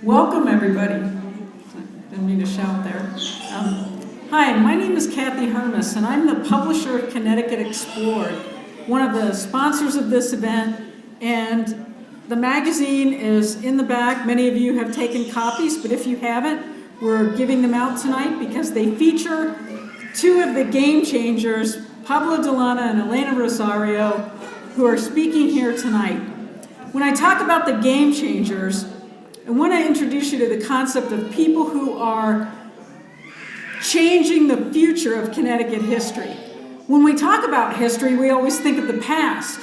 Welcome, everybody. Didn't mean to shout there. Hi, my name is Kathy Hermes, and I'm the publisher of Connecticut Explored, one of the sponsors of this event. And the magazine is in the back. Many of you have taken copies, but if you haven't, we're giving them out tonight because they feature two of the game changers, Pablo Delano and Elena Rosario, who are speaking here tonight. When I talk about the game changers, I want to introduce you to the concept of people who are changing the future of Connecticut history. When we talk about history, we always think of the past,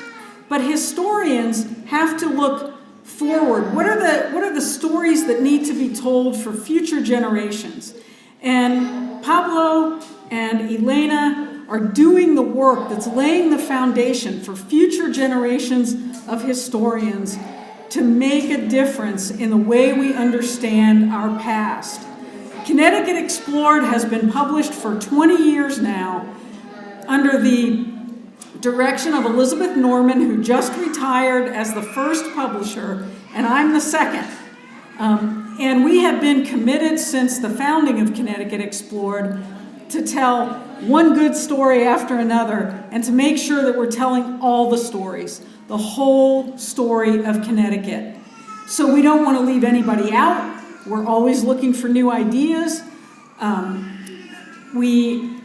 but historians have to look forward. What are the stories that need to be told for future generations? And Pablo and Elena are doing the work that's laying the foundation for future generations of historians to make a difference in the way we understand our past. Connecticut Explored has been published for 20 years now under the direction of Elizabeth Norman, who just retired as the first publisher, and I'm the second. And we have been committed since the founding of Connecticut Explored to tell one good story after another and to make sure that we're telling all the stories, the whole story of Connecticut. So we don't want to leave anybody out. We're always looking for new ideas. We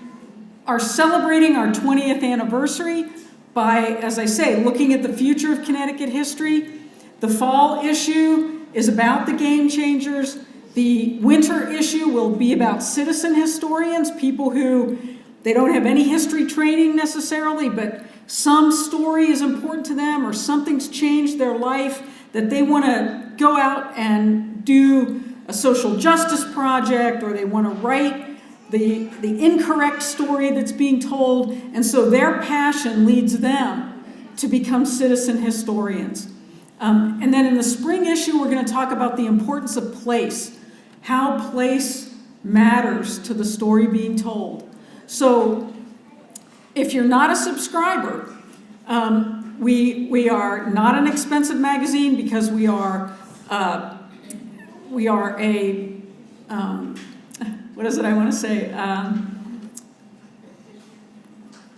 are celebrating our 20th anniversary by, as I say, looking at the future of Connecticut history. The fall issue is about the game changers. The winter issue will be about citizen historians, people who they don't have any history training necessarily, but some story is important to them or something's changed their life that they want to go out and do a social justice project, or they want to write the incorrect story that's being told, and so their passion leads them to become citizen historians. And then in the spring issue, we're going to talk about the importance of place, how place matters to the story being told. So if you're not a subscriber, we are not an expensive magazine because we are a what is it I want to say?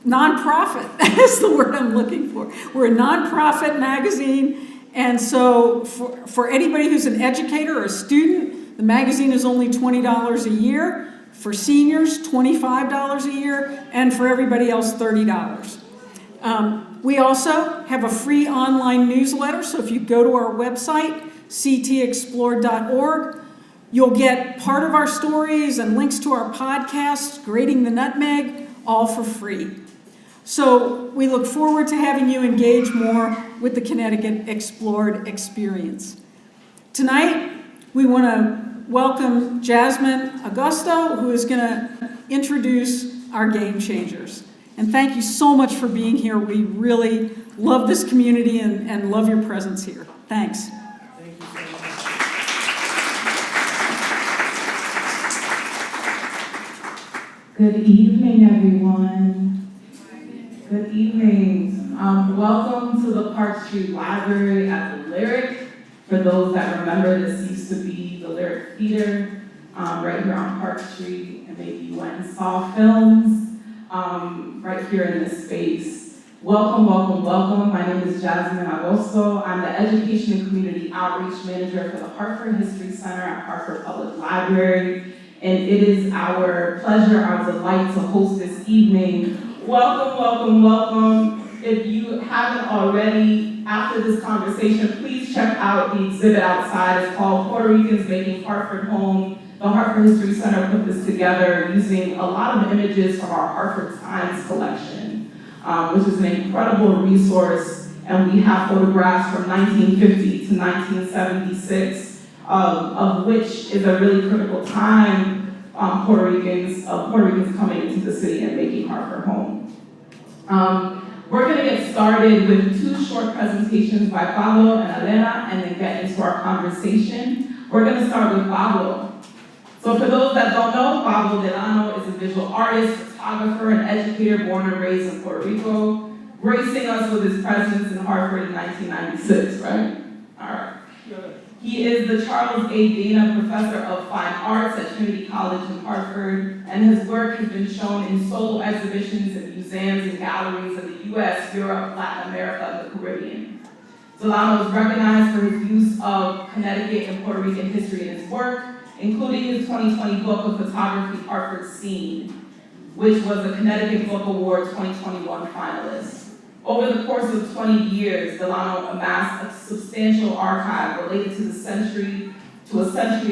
Nonprofit is the word I'm looking for. We're a nonprofit magazine, and so for anybody who's an educator or a student, the magazine is only $20 a year. For seniors, $25 a year, and for everybody else, $30. We also have a free online newsletter, so if you go to our website, ctexplored.org, you'll get part of our stories and links to our podcasts, Grating the Nutmeg, all for free. So we look forward to having you engage more with the Connecticut Explored experience. Tonight, we want to welcome Jasmine Augusto, who is going to introduce our game changers. And thank you so much for being here. We really love this community and love your presence here. Thanks. Thank you so much. Good evening, everyone. Good evening. Welcome to the Park Street Library at the Lyric. For those that remember, this used to be the Lyric Theater right here on Park Street, and maybe you went and saw films right here in this space. Welcome, welcome, welcome. My name is Jasmine Augusto. I'm the Education and Community Outreach Manager for the Hartford History Center at Hartford Public Library, and it is our pleasure, our delight to host this evening. Welcome, welcome, welcome. If you haven't already, after this conversation, please check out the exhibit outside. It's called Puerto Ricans Making Hartford Home. The Hartford History Center put this together using a lot of images from our Hartford Times collection, which is an incredible resource. And we have photographs from 1950 to 1976, of which is a really critical time Puerto Ricans coming into the city and making Hartford home. We're going to get started with two short presentations by Pablo and Elena, and then get into our conversation. We're going to start with Pablo. So for those that don't know, Pablo Delano is a visual artist, photographer, and educator born and raised in Puerto Rico, gracing us with his presence in Hartford in 1996, right? All right. He is the Charles A. Dana Professor of Fine Arts at Trinity College in Hartford, and his work has been shown in solo exhibitions in museums and galleries in the US, Europe, Latin America, and the Caribbean. Delano is recognized for his use of Connecticut and Puerto Rican history in his work, including his 2020 book of photography, Hartford Scene, which was a Connecticut Book Award 2021 finalist. Over the course of 20 years, Delano amassed a substantial archive related to a century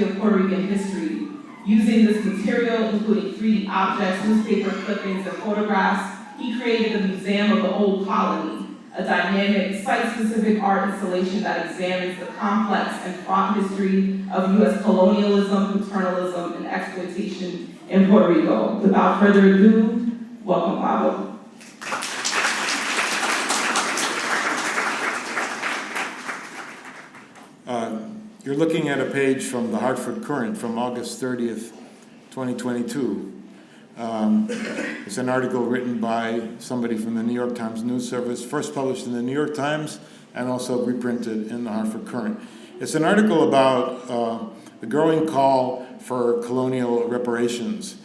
of Puerto Rican history. Using this material, including 3D objects, newspaper clippings, and photographs, he created the Museum of the Old Colony, a dynamic, site-specific art installation that examines the complex and fraught history of U.S. colonialism, paternalism, and exploitation in Puerto Rico. Without further ado, welcome, Pablo. You're looking at a page from the Hartford Courant from August 30th, 2022. It's an article written by somebody from the New York Times News Service, first published in the New York Times and also reprinted in the Hartford Courant. It's an article about the growing call for colonial reparations,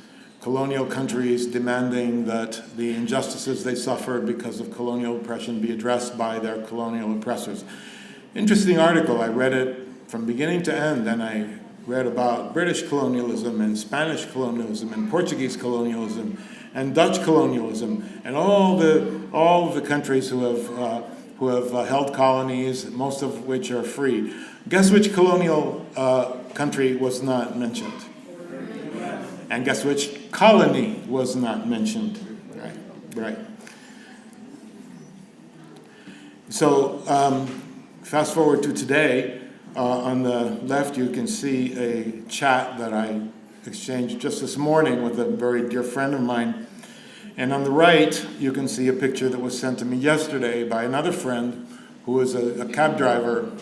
colonial countries demanding that the injustices they suffered because of colonial oppression be addressed by their colonial oppressors. Interesting article. I read it from beginning to end, and I read about British colonialism and Spanish colonialism and Portuguese colonialism and Dutch colonialism and all of the countries who have held colonies, most of which are free. Guess which colonial country was not mentioned? And guess which colony was not mentioned? Right. So fast forward to today. On the left, you can see a chat that I exchanged just this morning with a very dear friend of mine. And on the right, you can see a picture that was sent to me yesterday by another friend who is a cab driver.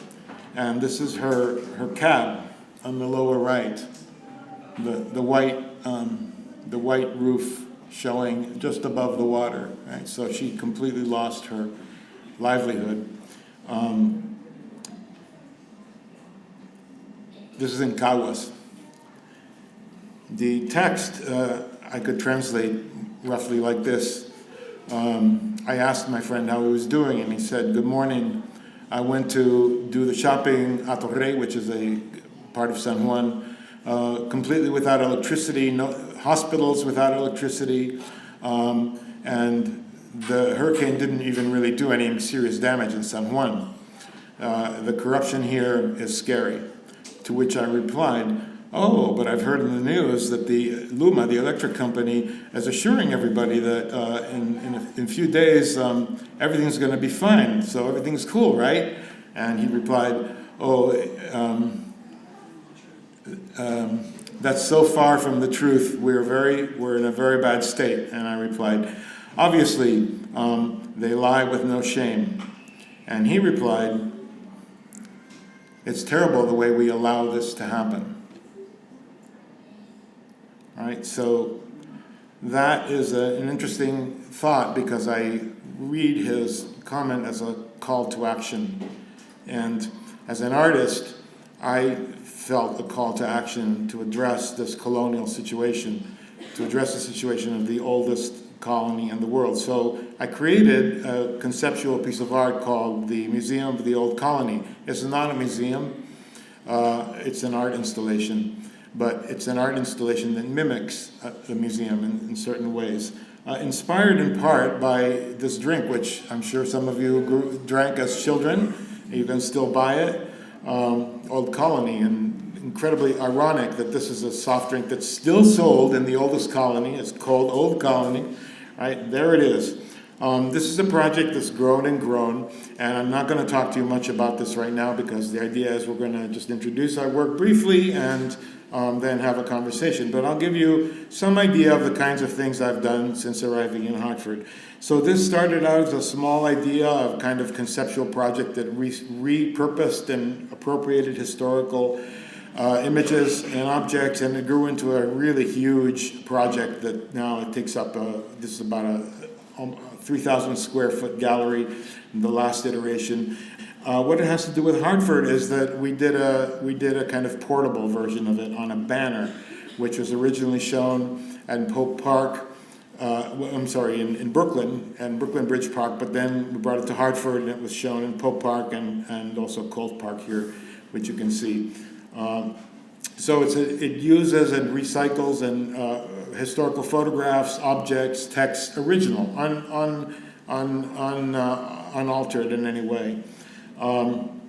And this is her cab on the lower right, the white roof showing just above the water. Right? So she completely lost her livelihood. This is in Caguas. The text I could translate roughly like this. I asked my friend how he was doing, and he said, "Good morning. I went to do the shopping at Torre, which is a part of San Juan, completely without electricity, no hospitals without electricity, and the hurricane didn't even really do any serious damage in San Juan. The corruption here is scary." To which I replied, "Oh, but I've heard in the news that the Luma, the electric company, is assuring everybody that in a few days everything's going to be fine, so everything's cool, right?" And he replied, "Oh, that's so far from the truth. We're in a very bad state." And I replied, "Obviously, they lie with no shame." And he replied, "It's terrible the way we allow this to happen." All right, so that is an interesting thought because I read his comment as a call to action. And as an artist, I felt a call to action to address this colonial situation, to address the situation of the oldest colony in the world. So I created a conceptual piece of art called the Museum of the Old Colony. It's not a museum, it's an art installation, but it's an art installation that mimics the museum in certain ways. Inspired in part by this drink, which I'm sure some of you drank as children. You can still buy it, Old Colony, and incredibly ironic that this is a soft drink that's still sold in the oldest colony. It's called Old Colony, right? There it is. This is a project that's grown and grown, and I'm not going to talk to you much about this right now because the idea is we're going to just introduce our work briefly and then have a conversation. But I'll give you some idea of the kinds of things I've done since arriving in Hartford. So this started out as a small idea of kind of conceptual project that repurposed and appropriated historical images and objects, and it grew into a really huge project that now it takes up, this is about a 3,000 square foot gallery in the last iteration. What it has to do with Hartford is that we did a kind of portable version of it on a banner, which was originally shown at Pope Park. In Brooklyn and Brooklyn Bridge Park, but then we brought it to Hartford and it was shown in Pope Park and also Colt Park here, which you can see. So it uses and recycles and historical photographs, objects, text, original, unaltered in any way. I'm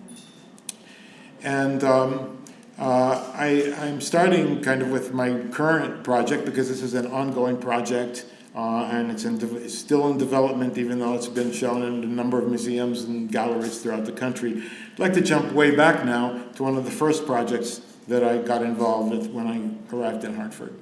starting kind of with my current project because this is an ongoing project and it's still in development, even though it's been shown in a number of museums and galleries throughout the country. I'd like to jump way back now to one of the first projects that I got involved with when I arrived in Hartford.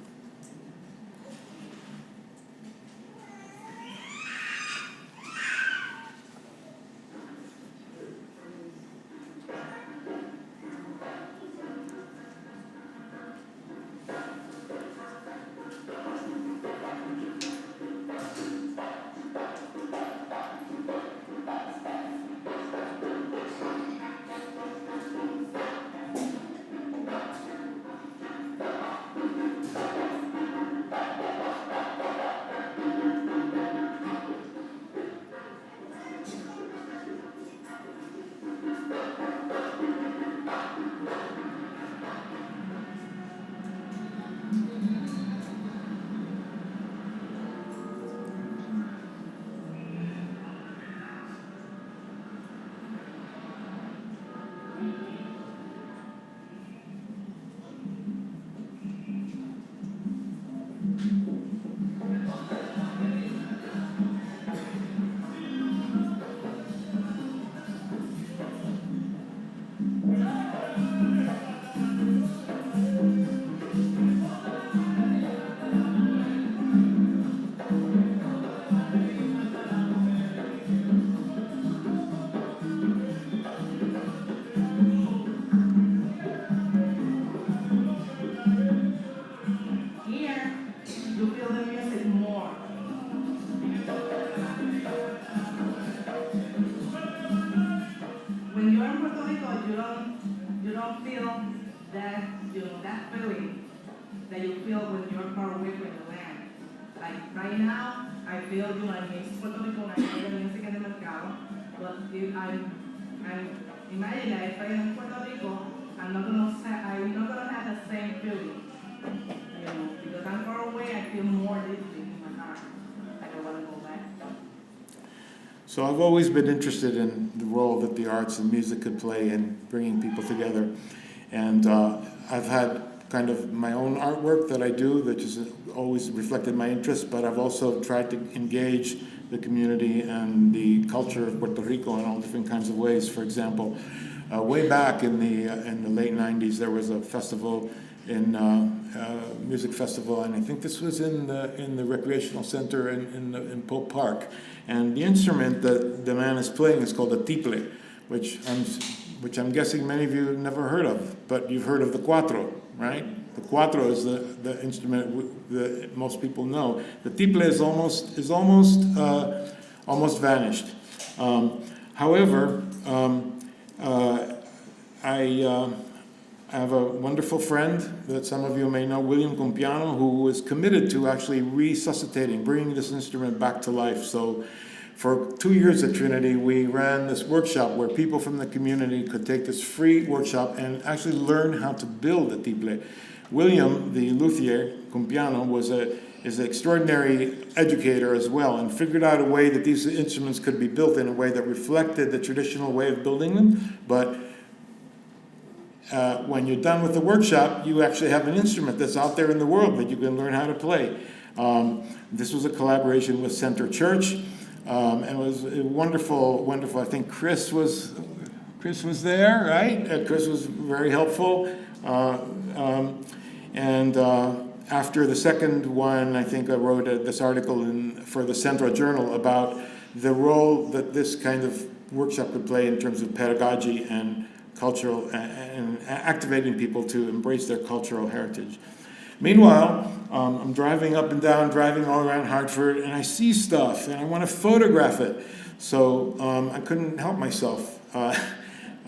Imagine that if I am in Puerto Rico, I'm not gonna have the same feeling, because I'm far away. I feel more deeply in my heart. I don't want to go back. So I've always been interested in the role that the arts and music could play in bringing people together, and I've had kind of my own artwork that I do, which has always reflected my interest, but I've also tried to engage the community and the culture of Puerto Rico in all different kinds of ways. For example, way back in the late 90s, there was a festival music festival, and I think this was in the recreational center in Pope Park. And the instrument that the man is playing is called a tiple, which I'm guessing many of you have never heard of, but you've heard of the cuatro, right? The cuatro is the instrument that most people know. The tiple is almost vanished. However, I have a wonderful friend that some of you may know, William Compiano, who is committed to actually resuscitating, bringing this instrument back to life. So for 2 years at Trinity, we ran this workshop where people from the community could take this free workshop and actually learn how to build a tiple. William, the luthier, Compiano, is an extraordinary educator as well, and figured out a way that these instruments could be built in a way that reflected the traditional way of building them, but when you're done with the workshop, you actually have an instrument that's out there in the world that you can learn how to play. This was a collaboration with Center Church, and it was wonderful. I think Chris was there, right? Chris was very helpful. After the second one, I think I wrote this article for the Central Journal about the role that this kind of workshop could play in terms of pedagogy and cultural and activating people to embrace their cultural heritage. Meanwhile, I'm driving up and down, driving all around Hartford, and I see stuff, and I want to photograph it. So I couldn't help myself.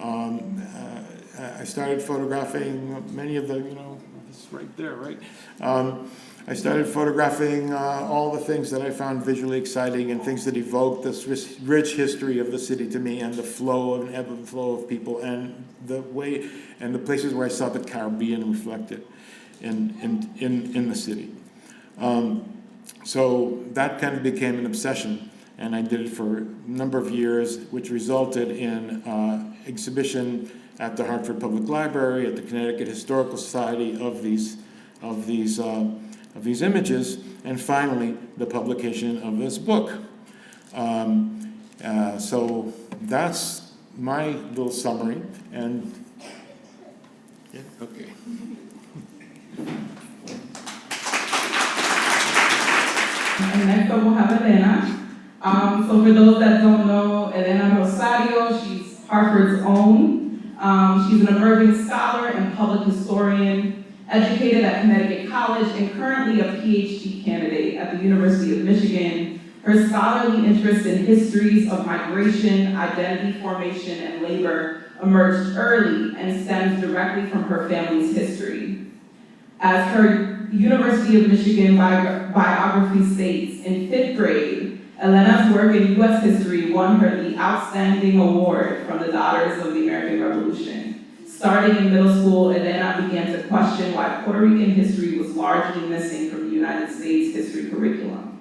I started photographing many of the, it's right there, right? I started photographing all the things that I found visually exciting and things that evoked this rich history of the city to me, and the flow and ebb and flow of people, and the way and the places where I saw the Caribbean reflected in the city. So that kind of became an obsession, and I did it for a number of years, which resulted in exhibition at the Hartford Public Library, at the Connecticut Historical Society of these images, and finally the publication of this book. So that's my little summary, and yeah, okay. And next up we'll have Elena. So for those that don't know, Elena Rosario, she's Hartford's own. She's an emerging scholar and public historian, educated at Connecticut College, and currently a PhD candidate at the University of Michigan. Her scholarly interest in histories of migration, identity formation, and labor emerged early and stems directly from her family's history. As her University of Michigan biography states, in 5th grade, Elena's work in U.S. history won her the Outstanding Award from the Daughters of the American Revolution. Starting in middle school, Elena began to question why Puerto Rican history was largely missing from the United States history curriculum.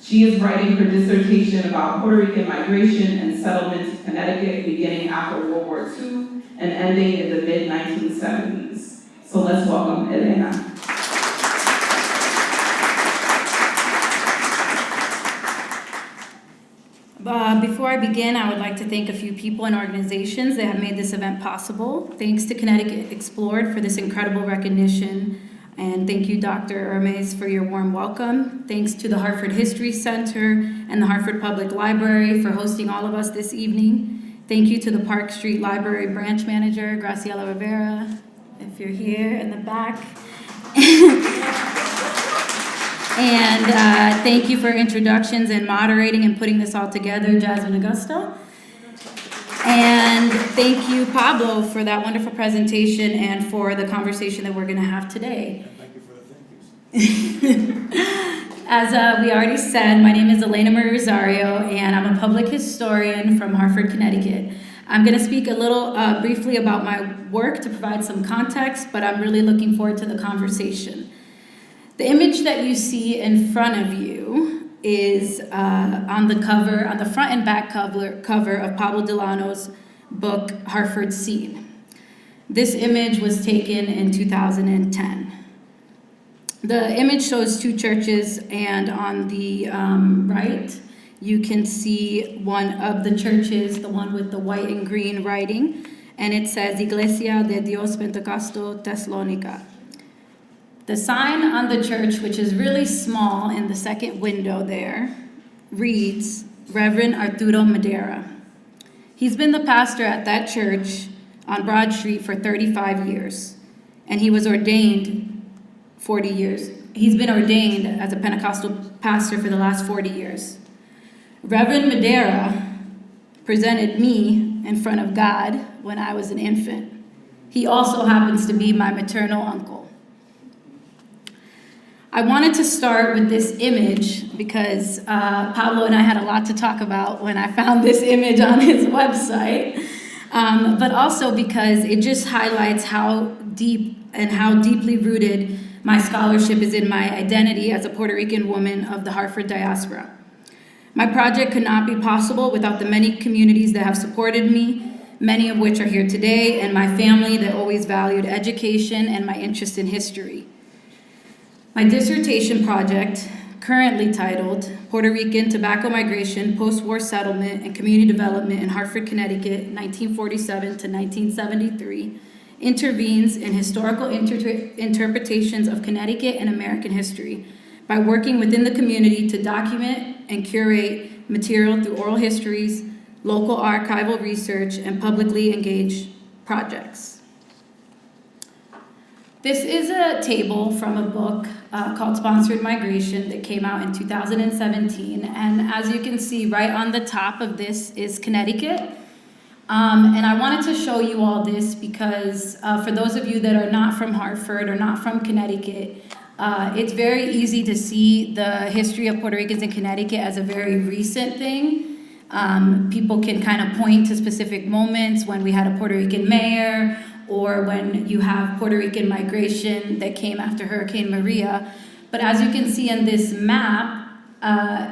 She is writing her dissertation about Puerto Rican migration and settlement to Connecticut beginning after World War II and ending in the mid-1970s. So let's welcome Elena. Before I begin, I would like to thank a few people and organizations that have made this event possible. Thanks to Connecticut Explored for this incredible recognition. And thank you, Dr. Hermes, for your warm welcome. Thanks to the Hartford History Center and the Hartford Public Library for hosting all of us this evening. Thank you to the Park Street Library branch manager, Graciela Rivera, if you're here in the back. And thank you for introductions and moderating and putting this all together, Jasmine Augusto. And thank you, Pablo, for that wonderful presentation and for the conversation that we're going to have today. Thank you for the thank yous. As we already said, my name is Elena Rosario, and I'm a public historian from Hartford, Connecticut. I'm going to speak a little briefly about my work to provide some context, but I'm really looking forward to the conversation. The image that you see in front of you is on the cover, on the front and back cover of Pablo Delano's book, Hartford Scene. This image was taken in 2010. The image shows two churches, and on the right, you can see one of the churches, the one with the white and green writing, and it says Iglesia de Dios Pentecostal Tesalonica. The sign on the church, which is really small in the second window there, reads Reverend Arturo Madera. He's been the pastor at that church on Broad Street for 35 years, and he was ordained 40 years. He's been ordained as a Pentecostal pastor for the last 40 years. Reverend Madera presented me in front of God when I was an infant. He also happens to be my maternal uncle. I wanted to start with this image because Pablo and I had a lot to talk about when I found this image on his website, but also because it just highlights how deep and how deeply rooted my scholarship is in my identity as a Puerto Rican woman of the Hartford diaspora. My project could not be possible without the many communities that have supported me, many of which are here today, and my family that always valued education and my interest in history. My dissertation project, currently titled Puerto Rican Tobacco Migration, Post-War Settlement, and Community Development in Hartford, Connecticut, 1947 to 1973, intervenes in historical interpretations of Connecticut and American history by working within the community to document and curate material through oral histories, local archival research, and publicly engaged projects. This is a table from a book called Sponsored Migration that came out in 2017. And as you can see, right on the top of this is Connecticut. And I wanted to show you all this because for those of you that are not from Hartford or not from Connecticut, it's very easy to see the history of Puerto Ricans in Connecticut as a very recent thing. People can kind of point to specific moments when we had a Puerto Rican mayor or when you have Puerto Rican migration that came after Hurricane Maria. But as you can see in this map,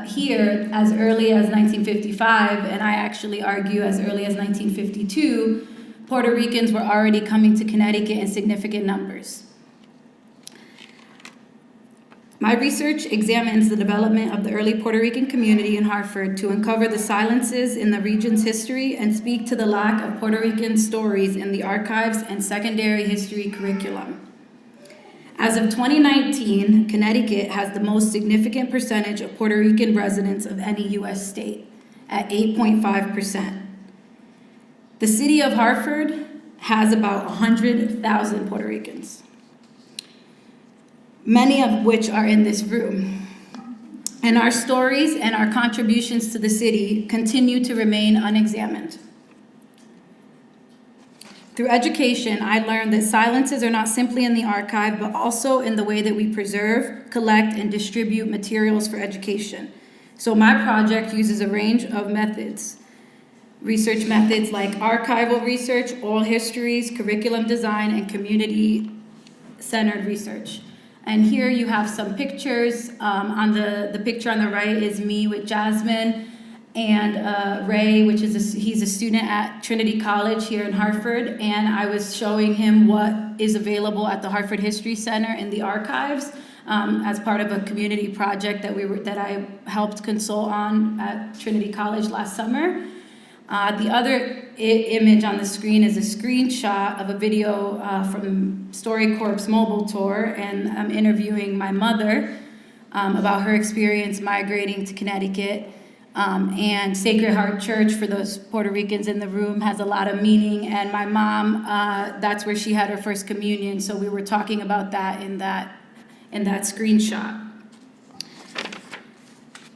here, as early as 1955, and I actually argue as early as 1952, Puerto Ricans were already coming to Connecticut in significant numbers. My research examines the development of the early Puerto Rican community in Hartford to uncover the silences in the region's history and speak to the lack of Puerto Rican stories in the archives and secondary history curriculum. As of 2019, Connecticut has the most significant percentage of Puerto Rican residents of any U.S. state, at 8.5%. The city of Hartford has about 100,000 Puerto Ricans, many of which are in this room. And our stories and our contributions to the city continue to remain unexamined. Through education, I learned that silences are not simply in the archive, but also in the way that we preserve, collect, and distribute materials for education. So my project uses a range of methods. Research methods like archival research, oral histories, curriculum design, and community-centered research. And here you have some pictures. On the picture on the right is me with Jasmine and Ray, which is he's a student at Trinity College here in Hartford, and I was showing him what is available at the Hartford History Center in the archives as part of a community project that I helped consult on at Trinity College last summer. The other image on the screen is a screenshot of a video from StoryCorp's mobile tour, and I'm interviewing my mother about her experience migrating to Connecticut. And Sacred Heart Church, for those Puerto Ricans in the room, has a lot of meaning. And my mom, that's where she had her first communion. So we were talking about that in that screenshot.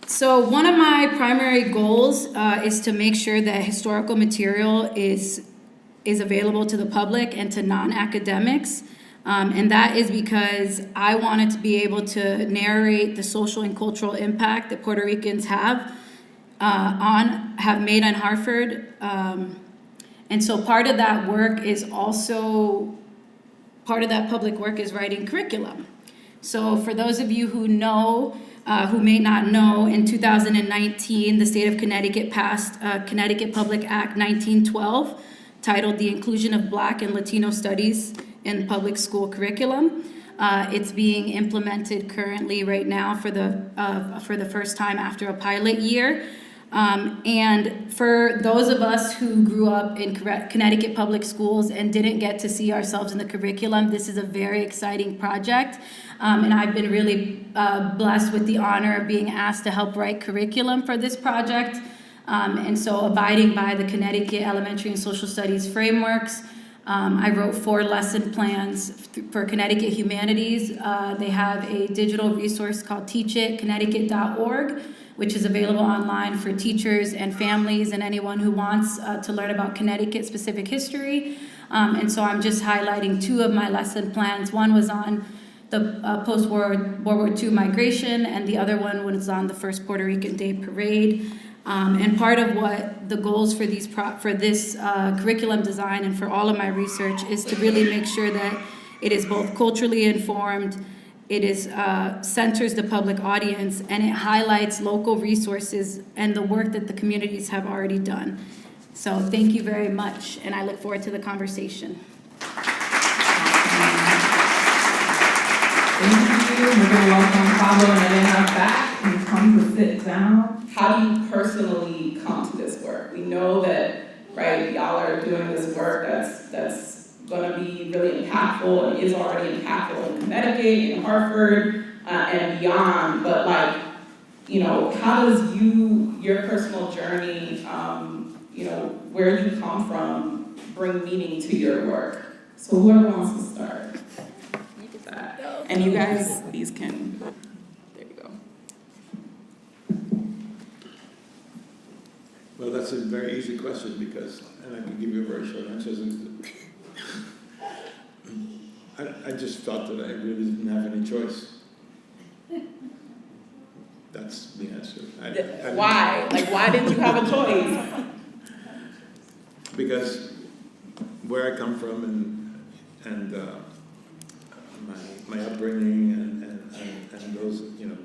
So one of my primary goals is to make sure that historical material is available to the public and to non-academics. And that is because I wanted to be able to narrate the social and cultural impact that Puerto Ricans have made on Hartford. And so part of that work is also, part of that public work is writing curriculum. So for those of you who know, who may not know, in 2019, the state of Connecticut passed Connecticut Public Act 1912, titled The Inclusion of Black and Latino Studies in Public School Curriculum. It's being implemented currently right now for the first time after a pilot year. And for those of us who grew up in Connecticut public schools and didn't get to see ourselves in the curriculum, this is a very exciting project. And I've been really blessed with the honor of being asked to help write curriculum for this project. And so abiding by the Connecticut Elementary and Social Studies frameworks, I wrote 4 lesson plans for Connecticut Humanities. They have a digital resource called teachitconnecticut.org, which is available online for teachers and families and anyone who wants to learn about Connecticut-specific history. And so I'm just highlighting 2 of my lesson plans. One was on the post-World War II migration, and the other one was on the first Puerto Rican Day Parade. And part of what the goals for this curriculum design and for all of my research is to really make sure that it is both culturally informed, it is centers the public audience, and it highlights local resources and the work that the communities have already done. So thank you very much, and I look forward to the conversation. Thank you. We're going to welcome Pablo and Elena back and come to sit down. How do you personally come to this work? We know that, right, y'all are doing this work that's going to be really impactful and is already impactful in Connecticut, in Hartford, and beyond. But how does your personal journey, where you come from, bring meaning to your work? So whoever wants to start. And you guys, these can, there you go. Well, that's a very easy question because, and I can give you a very short answer. I just thought that I really didn't have any choice. That's the answer. Why? Like, why didn't you have a choice? Because where I come from and my upbringing and those, you know,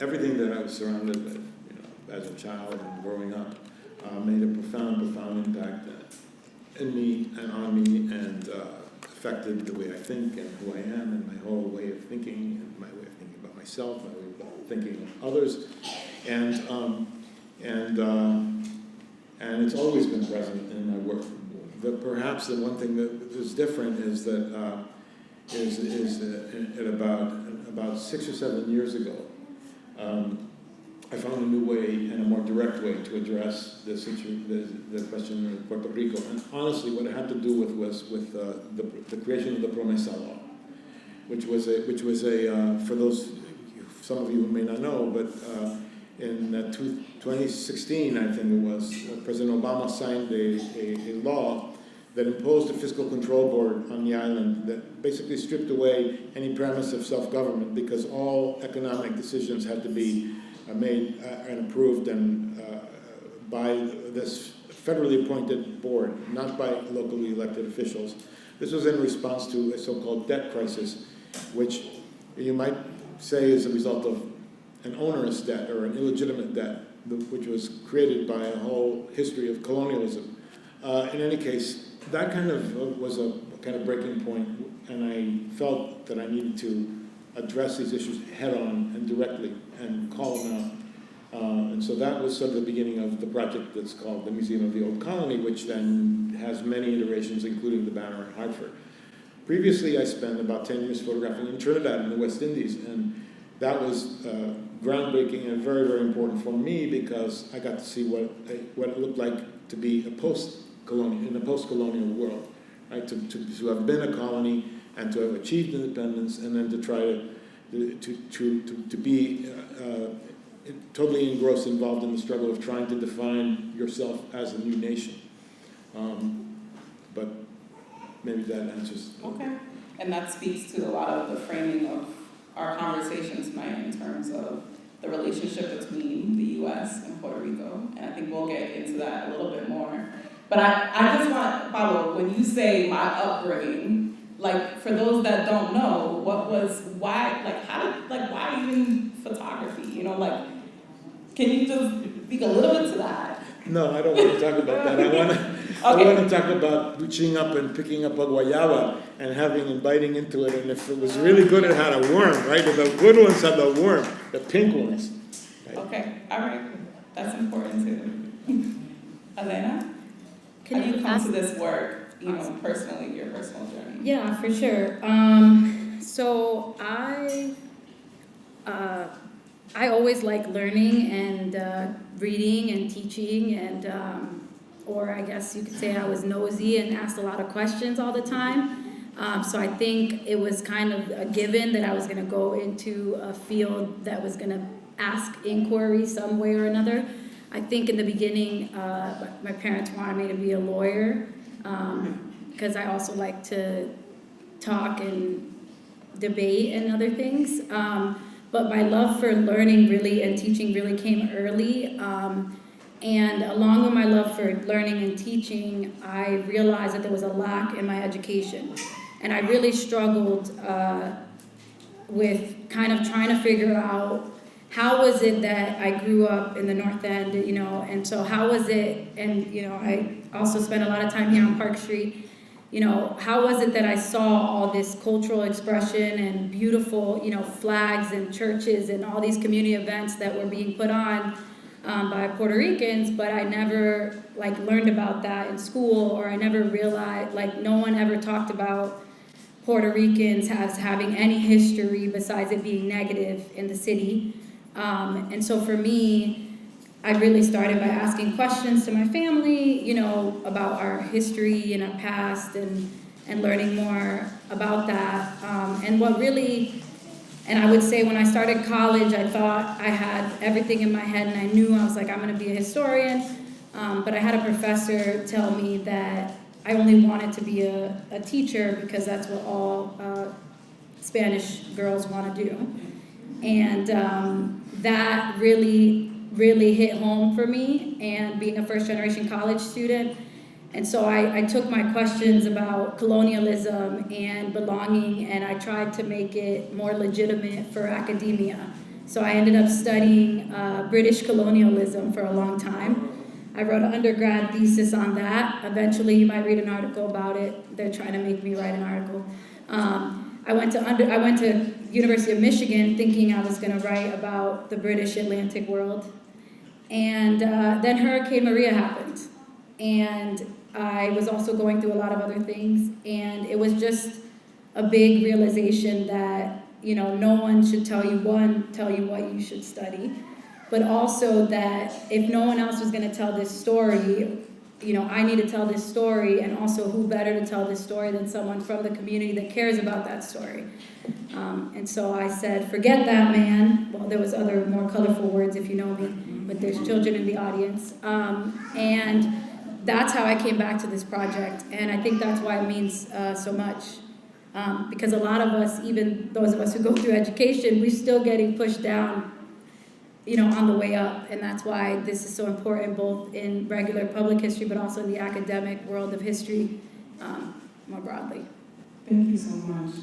everything that I was surrounded with, you know, as a child and growing up, made a profound impact in me and on me, and affected the way I think and who I am and my whole way of thinking and my way of thinking about myself, my way of thinking of others, and it's always been present in my work. Perhaps the one thing that is different is that at about 6 or 7 years ago, I found a new way and a more direct way to address the question of Puerto Rico. And honestly, what it had to do with was with the creation of the Promesa Law, which was a for those, some of you who may not know, but in 2016, I think it was, President Obama signed a law that imposed a fiscal control board on the island that basically stripped away any premise of self-government, because all economic decisions had to be made and approved by this federally appointed board, not by locally elected officials. This was in response to a so-called debt crisis, which you might say is a result of an onerous debt or an illegitimate debt, which was created by a whole history of colonialism. In any case, that kind of was a kind of breaking point, and I felt that I needed to address these issues head-on and directly and call them out. And so that was sort of the beginning of the project that's called the Museum of the Old Colony, which then has many iterations, including the banner in Hartford. Previously, I spent about 10 years photographing in Trinidad in the West Indies, and that was groundbreaking and very, very important for me, because I got to see what it looked like to be in a post-colonial world, right? To have been a colony and to have achieved independence, and then to try to be totally engrossed, involved in the struggle of trying to define yourself as a new nation. But maybe that answers. Okay, and that speaks to a lot of the framing of our conversation tonight in terms of the relationship between the U.S. and Puerto Rico, and I think we'll get into that a little bit more. But I just want, Pablo, when you say my upbringing, like, for those that don't know, why even photography? You know, like, can you just speak a little bit to that? No, I don't want to talk about that. I want to talk about reaching up and picking up a guayaba and biting into it, and if it was really good, it had a worm, right? And the good ones had the worm, the pink ones. Right? Okay, all right, that's important too. Elena, how do you come to this work, you know, personally, your personal journey? Yeah, for sure. So I always like learning and reading and teaching, and or I guess you could say I was nosy and asked a lot of questions all the time. So I think it was kind of a given that I was going to go into a field that was going to ask inquiry some way or another. I think in the beginning, my parents wanted me to be a lawyer, because I also like to talk and debate and other things. But my love for learning really and teaching really came early. And along with my love for learning and teaching, I realized that there was a lack in my education. And I really struggled with kind of trying to figure out how was it that I grew up in the North End, you know, and so how was it, and, you know, I also spent a lot of time here on Park Street, you know, how was it that I saw all this cultural expression and beautiful, you know, flags and churches and all these community events that were being put on by Puerto Ricans, but I never, like, learned about that in school, or I never realized, like, no one ever talked about Puerto Ricans as having any history besides it being negative in the city. And so for me, I really started by asking questions to my family, you know, about our history and our past, and learning more about that. And what really And I would say when I started college, I thought I had everything in my head, and I knew I was like, I'm going to be a historian. But I had a professor tell me that I only wanted to be a teacher because that's what all Spanish girls want to do. And that really, really hit home for me, and being a first-generation college student. And so I took my questions about colonialism and belonging, and I tried to make it more legitimate for academia. So I ended up studying British colonialism for a long time. I wrote an undergrad thesis on that. Eventually, you might read an article about it. They're trying to make me write an article. I went to University of Michigan thinking I was going to write about the British Atlantic world. And then Hurricane Maria happened. And I was also going through a lot of other things, and it was just a big realization that, you know, no one should tell you what you should study, but also that if no one else was going to tell this story, you know, I need to tell this story, and also who better to tell this story than someone from the community that cares about that story. And so I said, forget that, man. Well, there was other more colorful words if you know me, but there's children in the audience. And that's how I came back to this project, and I think that's why it means so much. Because a lot of us, even those of us who go through education, we're still getting pushed down, you know, on the way up, and that's why this is so important, both in regular public history, but also in the academic world of history more broadly. Thank you so much.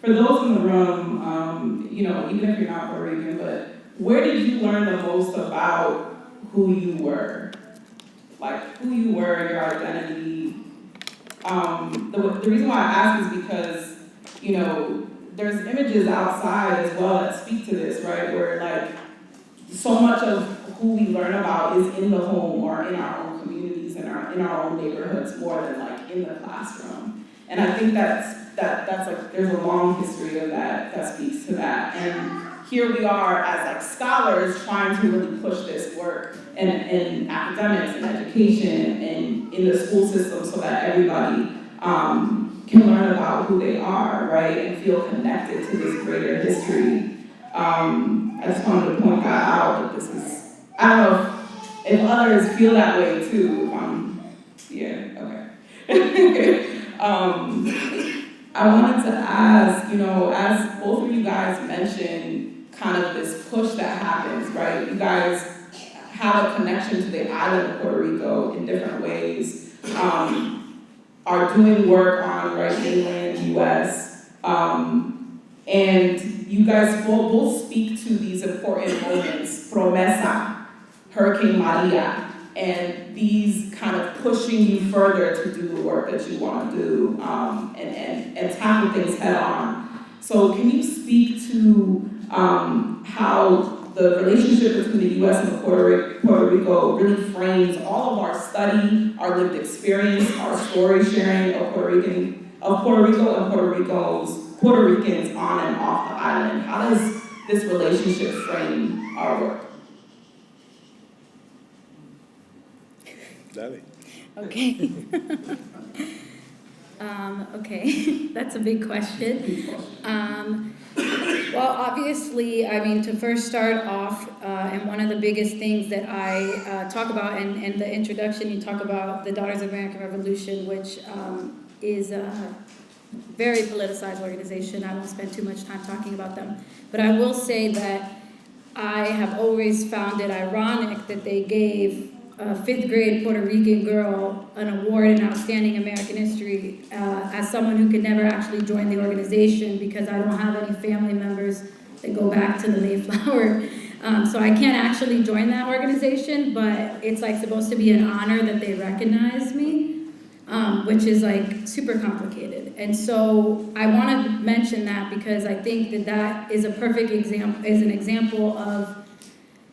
For those in the room, you know, even if you're not Puerto Rican, but where did you learn the most about who you were? Like who you were, your identity. The reason why I ask is because, you know, there's images outside as well that speak to this, right? Where like so much of who we learn about is in the home or in our own communities, in our own neighborhoods, more than like in the classroom. And I think that's like there's a long history of that speaks to that. And here we are as like scholars trying to really push this work in academics and education and in the school system so that everybody can learn about who they are, right, and feel connected to this greater history. I just wanted to point that out, that this is, I don't know if others feel that way too. Okay. I wanted to ask, you know, as both of you guys mentioned, kind of this push that happens, right? You guys have a connection to the island of Puerto Rico in different ways, are doing work on, right, mainland US, and you guys both speak to these important moments, Promesa, Hurricane Maria, and these kind of pushing you further to do the work that you want to do, and tackle things head on. So can you speak to how the relationship between the U.S. and Puerto Rico really frames all of our study, our lived experience, our story sharing of Puerto Rico and Puerto Ricans on and off the island? How does this relationship frame our work? Daddy. Okay. Okay, that's a big question. Well, obviously, I mean, to first start off, and one of the biggest things that I talk about in the introduction, you talk about the Daughters of the American Revolution, which is a very politicized organization. I won't spend too much time talking about them. But I will say that I have always found it ironic that they gave a fifth grade Puerto Rican girl an award in outstanding American history as someone who could never actually join the organization because I don't have any family members that go back to the Mayflower. So I can't actually join that organization, but it's like supposed to be an honor that they recognize me, which is like super complicated. And so I want to mention that because I think that that is a perfect example, is an example of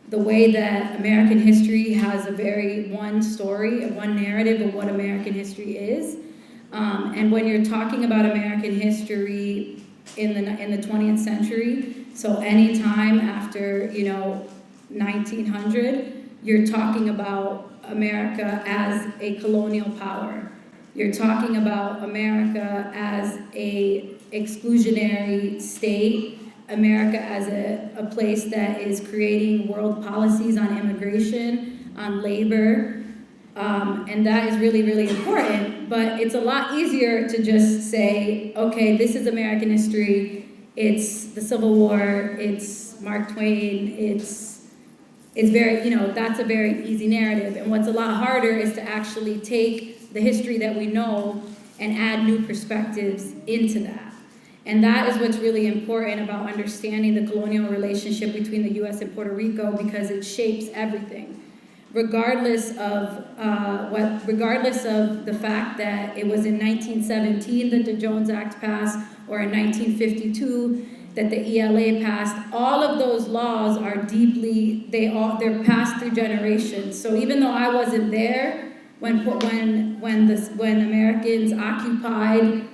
the way that American history has a very one story, one narrative of what American history is. And when you're talking about American history in the 20th century, so any time after, 1900, you're talking about America as a colonial power. You're talking about America as a exclusionary state America as a place that is creating world policies on immigration, on labor, and that is really, really important. But it's a lot easier to just say, okay, this is American history, it's the Civil War, it's Mark Twain, it's very, that's a very easy narrative. And what's a lot harder is to actually take the history that we know and add new perspectives into that. And that is what's really important about understanding the colonial relationship between the U.S. and Puerto Rico, because it shapes everything. Regardless of the fact that it was in 1917 that the Jones Act passed, or in 1952 that the ELA passed, all of those laws are they're passed through generations. So even though I wasn't there when Americans occupied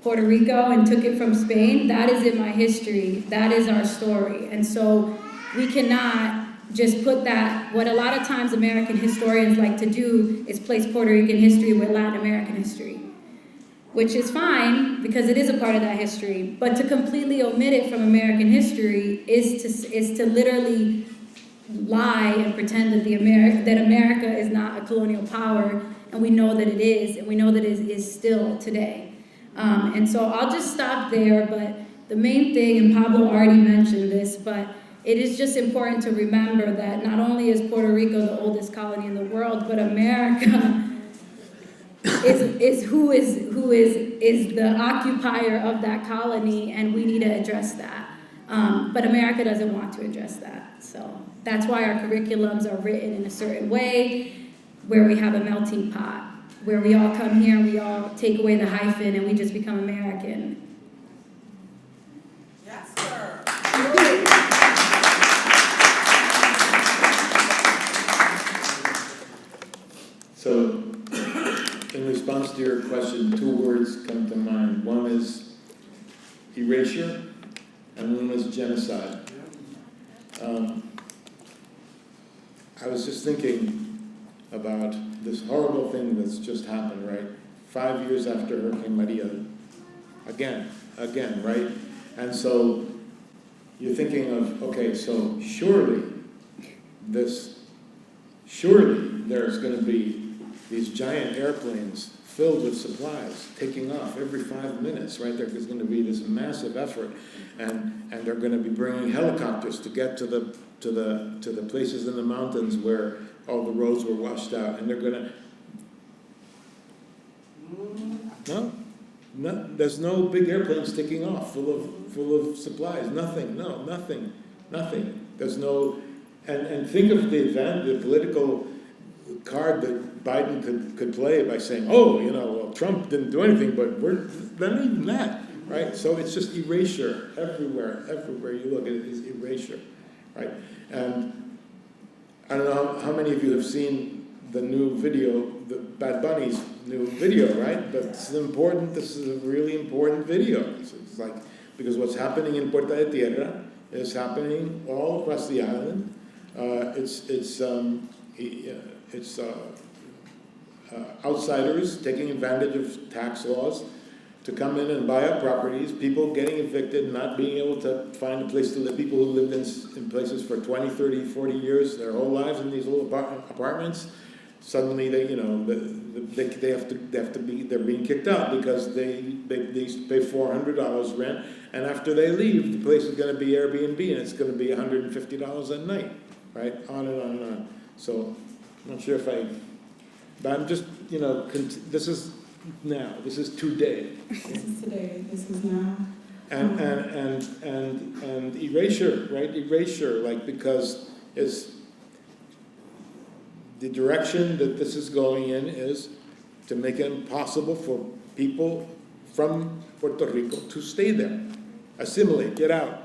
Puerto Rico and took it from Spain, that is in my history. That is our story. And so we cannot just put that, what a lot of times American historians like to do is place Puerto Rican history with Latin American history, which is fine because it is a part of that history. But to completely omit it from American history is to literally lie and pretend that America is not a colonial power, and we know that it is, and we know that it is still today. And so I'll just stop there, but the main thing, and Pablo already mentioned this, but it is just important to remember that not only is Puerto Rico the oldest colony in the world, but America is the occupier of that colony, and we need to address that. But America doesn't want to address that. So that's why our curriculums are written in a certain way, where we have a melting pot, where we all come here and we all take away the hyphen and we just become American. Yes, sir. So, in response to your question, two words come to mind. One is erasure, and one is genocide. I was just thinking about this horrible thing that's just happened, right? 5 years after Hurricane Maria, again, right? And so you're thinking of, okay, so surely there's going to be these giant airplanes filled with supplies taking off every 5 minutes, right? There's going to be this massive effort, and they're going to be bringing helicopters to get to the places in the mountains where all the roads were washed out, and they're going to no, there's no big airplanes taking off full of supplies. Nothing. There's no, and think of the political card that Biden could play by saying, oh, well, Trump didn't do anything, but we're not even that, right? So it's just erasure everywhere you look. It is erasure, right? And I don't know how many of you have seen the new video, the Bad Bunny's new video, right? But this is a really important video. It's like, because what's happening in Puerta de Tierra is happening all across the island. It's outsiders taking advantage of tax laws to come in and buy up properties, people getting evicted, not being able to find a place to live, people who lived in places for 20, 30, 40 years, their whole lives in these little apartments. Suddenly they're being kicked out because they pay $400 rent, and after they leave, the place is going to be Airbnb, and it's going to be $150 a night, right? On and on and on. So I'm not sure but I'm just, this is now, this is today. This is today, this is now. And erasure, right? Erasure, because it's the direction that this is going in is to make it impossible for people from Puerto Rico to stay there, assimilate, get out.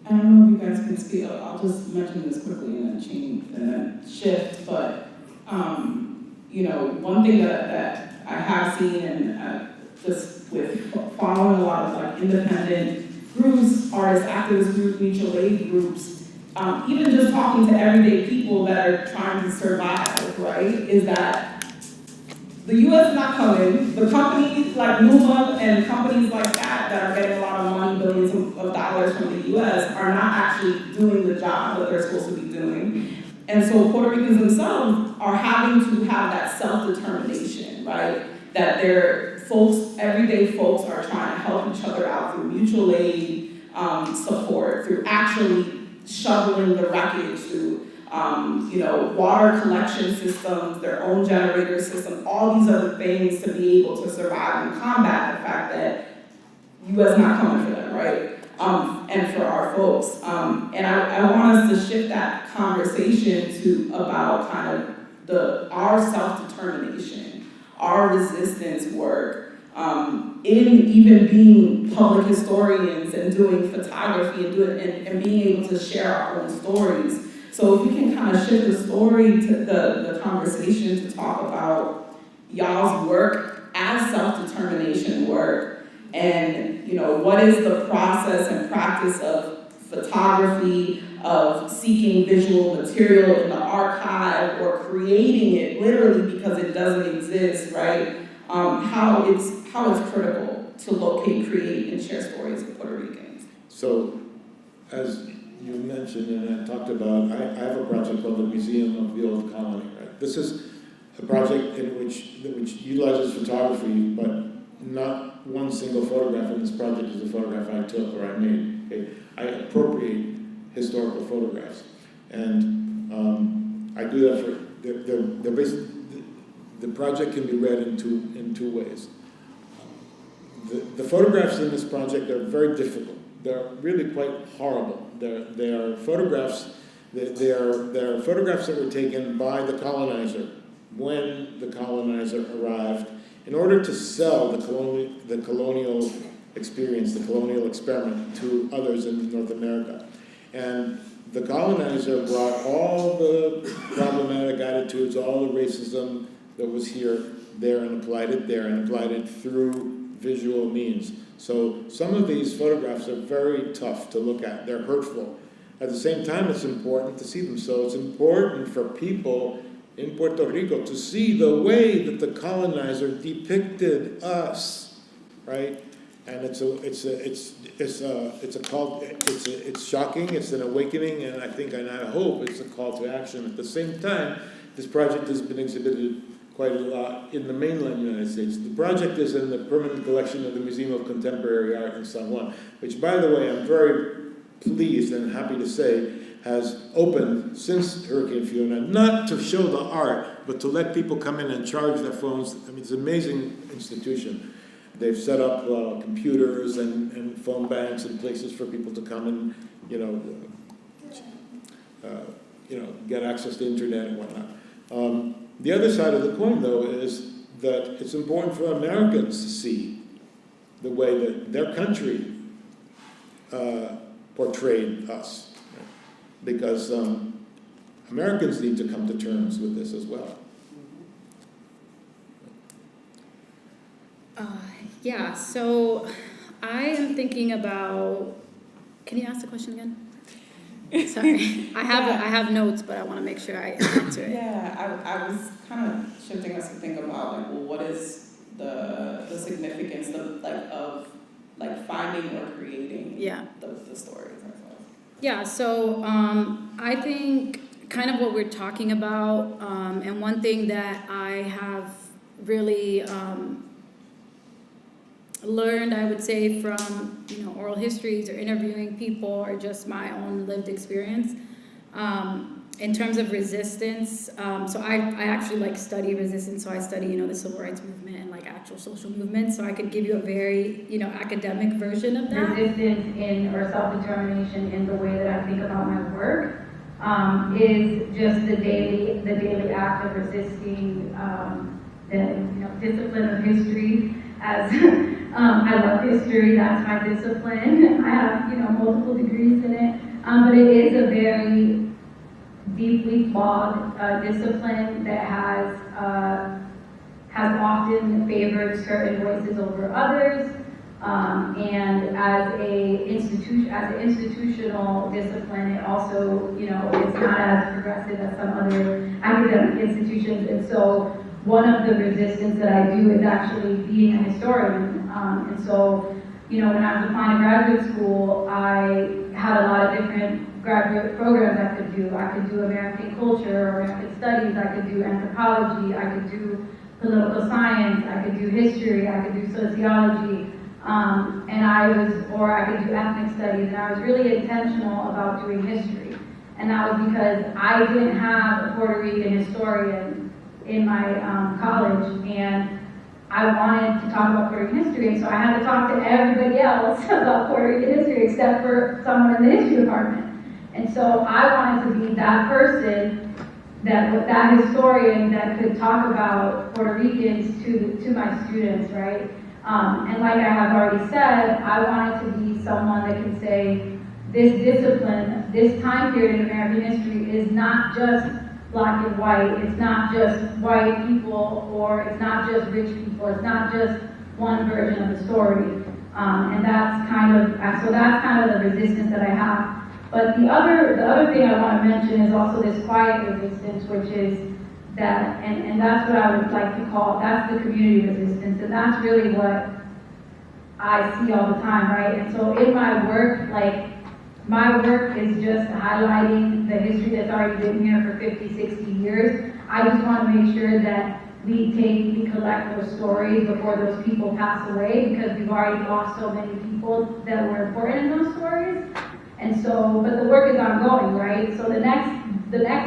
I don't know if you guys can speak. I'll just mention this quickly and then change and then shift. But one thing that I have seen, and just with following a lot of independent groups, artists, activist groups, mutual aid groups, even just talking to everyday people that are trying to survive, right? Is that the U.S. is not coming. The companies like Numa and companies like that are getting a lot of money, billions of dollars from the U.S. are not actually doing the job that they're supposed to be doing. And so Puerto Ricans themselves are having to have that self-determination, right? That their folks, everyday folks, are trying to help each other out through mutual aid, support, through actually shoveling the wreckage, through water collection systems, their own generator system, all these other things to be able to survive and combat the fact that U.S. not coming for them, right? And for our folks. And I want us to shift that conversation to about kind of our self-determination, our resistance work, in even being public historians and doing photography and being able to share our own stories. So if we can kind of shift the story to the conversation to talk about y'all's work as self-determination work, and what is the process and practice of photography, of seeking visual material in the archive or creating it literally because it doesn't exist, right? How it's critical to locate, create, and share stories with Puerto Ricans. So, as you mentioned and I talked about, I have a project called the Museum of the Old Colony, right? This is a project which utilizes photography, but not one single photograph in this project is a photograph I took or I made. Okay? I appropriate historical photographs, and I do that for the project can be read in two ways. The photographs in this project are very difficult. They're really quite horrible. They are photographs. They are photographs that were taken by the colonizer when the colonizer arrived, in order to sell the colonial experience, the colonial experiment to others in North America. And the colonizer brought all the problematic attitudes, all the racism that was there and applied it through visual means. So some of these photographs are very tough to look at. They're hurtful. At the same time, it's important to see them. So it's important for people in Puerto Rico to see the way that the colonizer depicted us, right? And it's shocking. It's an awakening, and I hope it's a call to action. At the same time, this project has been exhibited quite a lot in the mainland United States. The project is in the permanent collection of the Museum of Contemporary Art in San Juan, which, by the way, I'm very pleased and happy to say has opened since Hurricane Fiona, not to show the art, but to let people come in and charge their phones. I mean, it's an amazing institution. They've set up computers and phone banks and places for people to come and, get access to internet and whatnot. The other side of the coin, though, is that it's important for Americans to see the way that their country portrayed us, right? Because Americans need to come to terms with this as well. Yeah, so I am thinking about, can you ask the question again? Sorry, I have notes, but I want to make sure I answer it. Yeah, I was kind of shifting us to think about what is the significance of finding or creating the stories ourselves. Yeah, so I think kind of what we're talking about, and one thing that I have really learned, I would say, from oral histories or interviewing people or just my own lived experience in terms of resistance. So I actually study resistance. So I study the civil rights movement and actual social movements. So I could give you a very academic version of that. Resistance or self-determination in the way that I think about my work is just the daily act of resisting the discipline of history. As I love history, that's my discipline. I have multiple degrees in it, but it is a very deeply flawed discipline that has often favored certain voices over others, and as an institutional discipline, it also it's not as progressive as some other academic institutions, and so one of the resistance that I do is actually being a historian. And so, you know, when I was applying to graduate school, I had a lot of different graduate programs I could do. I could do American culture or American studies, I could do anthropology, I could do political science, I could do history, I could do sociology, or I could do ethnic studies, and I was really intentional about doing history. And that was because I didn't have a Puerto Rican historian in my college, and I wanted to talk about Puerto Rican history, and so I had to talk to everybody else about Puerto Rican history except for someone in the history department. And so I wanted to be that person, that historian that could talk about Puerto Ricans to my students, right? And like I have already said, I wanted to be someone that can say, this discipline, this time period in American history is not just black and white, it's not just white people, or it's not just rich people, it's not just one version of the story. And that's kind of the resistance that I have. But the other thing I want to mention is also this quiet resistance, which is that, and that's what I would like to call, that's the community resistance, and that's really what I see all the time, right? And so in my work, like, my work is just highlighting the history that's already been here for 50, 60 years. I just want to make sure that we collect those stories before those people pass away, because we've already lost so many people that were important in those stories. And so, but the work is ongoing, right? So the next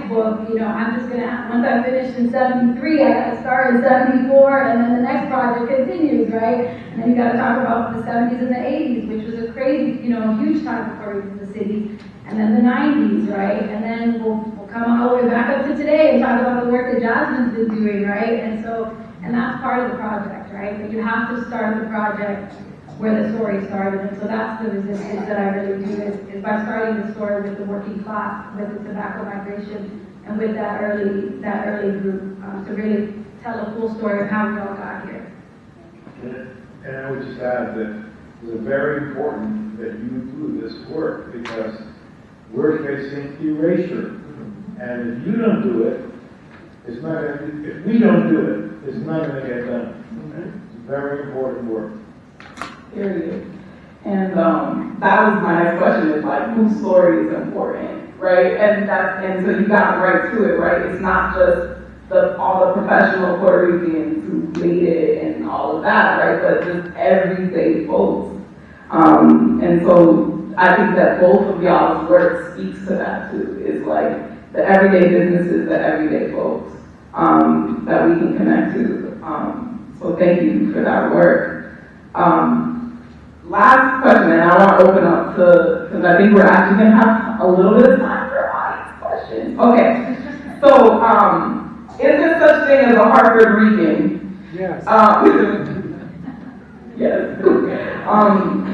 book, you know, I'm just gonna, once I finish in 73, I gotta start in 74, and then the next project continues, right? And then you gotta talk about the 70s and the 80s, which was a crazy, you know, huge time for the city. And then the 90s, right? And then we'll come all the way back up to today and talk about the work that Jasmine's been doing, right? And so, and that's part of the project, right? But you have to start the project where the story started, and so that's the resistance that I really do, is by starting the story with the working class, with the tobacco migration, and with that early group, to really tell a full story of how we all got here. And I would just add that it's very important that you do this work, because we're facing erasure, and if you don't do it, it's not going to. If we don't do it, it's not going to get done. It's very important work. Period. And that was my next question, is like, whose story is important, right? And so you got right to it, right? It's not just all the professional Puerto Ricans who made it and all of that, right? But just everyday folks. And so I think that both of y'all's work speaks to that too. Is like the everyday businesses, the everyday folks that we can connect to. So thank you for that work. Last question, and I want to open up to, because I think we're actually going to have a little bit of time for audience questions. Okay, so is there such thing as a Hartford Rican? Yes. Yes.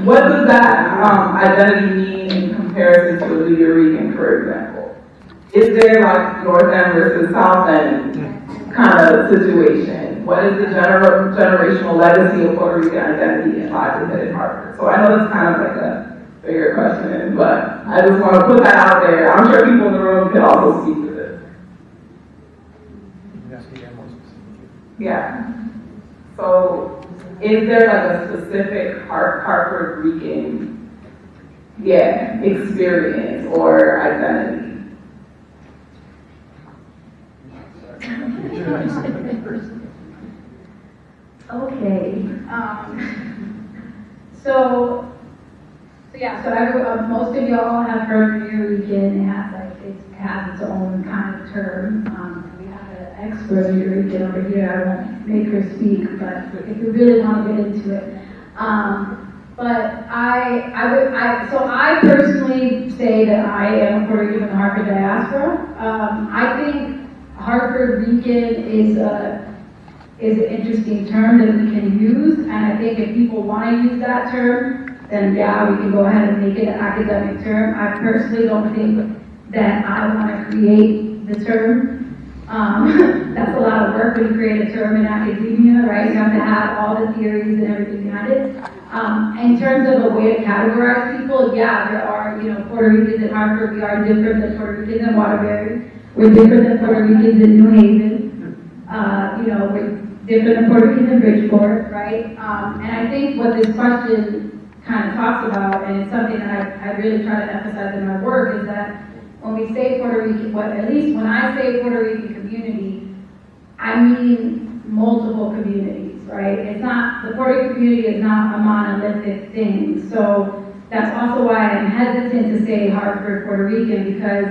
What does that identity mean in comparison to a Puerto Rican, for example? Is there like North End versus South End kind of situation? What is the generational legacy of Puerto Rican identity inside within Hartford? So I know it's kind of like a bigger question, but I just want to put that out there. I'm sure people in the room can also speak to this. Yeah. So is there like a specific Hartford Rican, experience or identity? Okay. So most of y'all have heard Puerto Rican. It has its own kind of term. We have an expert Puerto Rican over here. I won't make her speak, but if you really want to get into it. But I personally say that I am a Puerto Rican in the Hartford diaspora. I think Hartford Rican is an interesting term that we can use, and I think if people want to use that term, then yeah, we can go ahead and make it an academic term. I personally don't think that I want to create the term. That's a lot of work when you create a term in academia, right? You have to have all the theories and everything behind it. In terms of a way to categorize people, yeah, there are, Puerto Ricans in Hartford. We are different than Puerto Ricans in Waterbury. We're different than Puerto Ricans in New Haven. we're different than Puerto Rican and Bridgeport, right? And I think what this question kind of talks about, and it's something that I really try to emphasize in my work, is that when we say Puerto Rican, at least when I say Puerto Rican community, I mean multiple communities, right? It's not, the Puerto Rican community is not a monolithic thing. So that's also why I'm hesitant to say Hartford Puerto Rican, because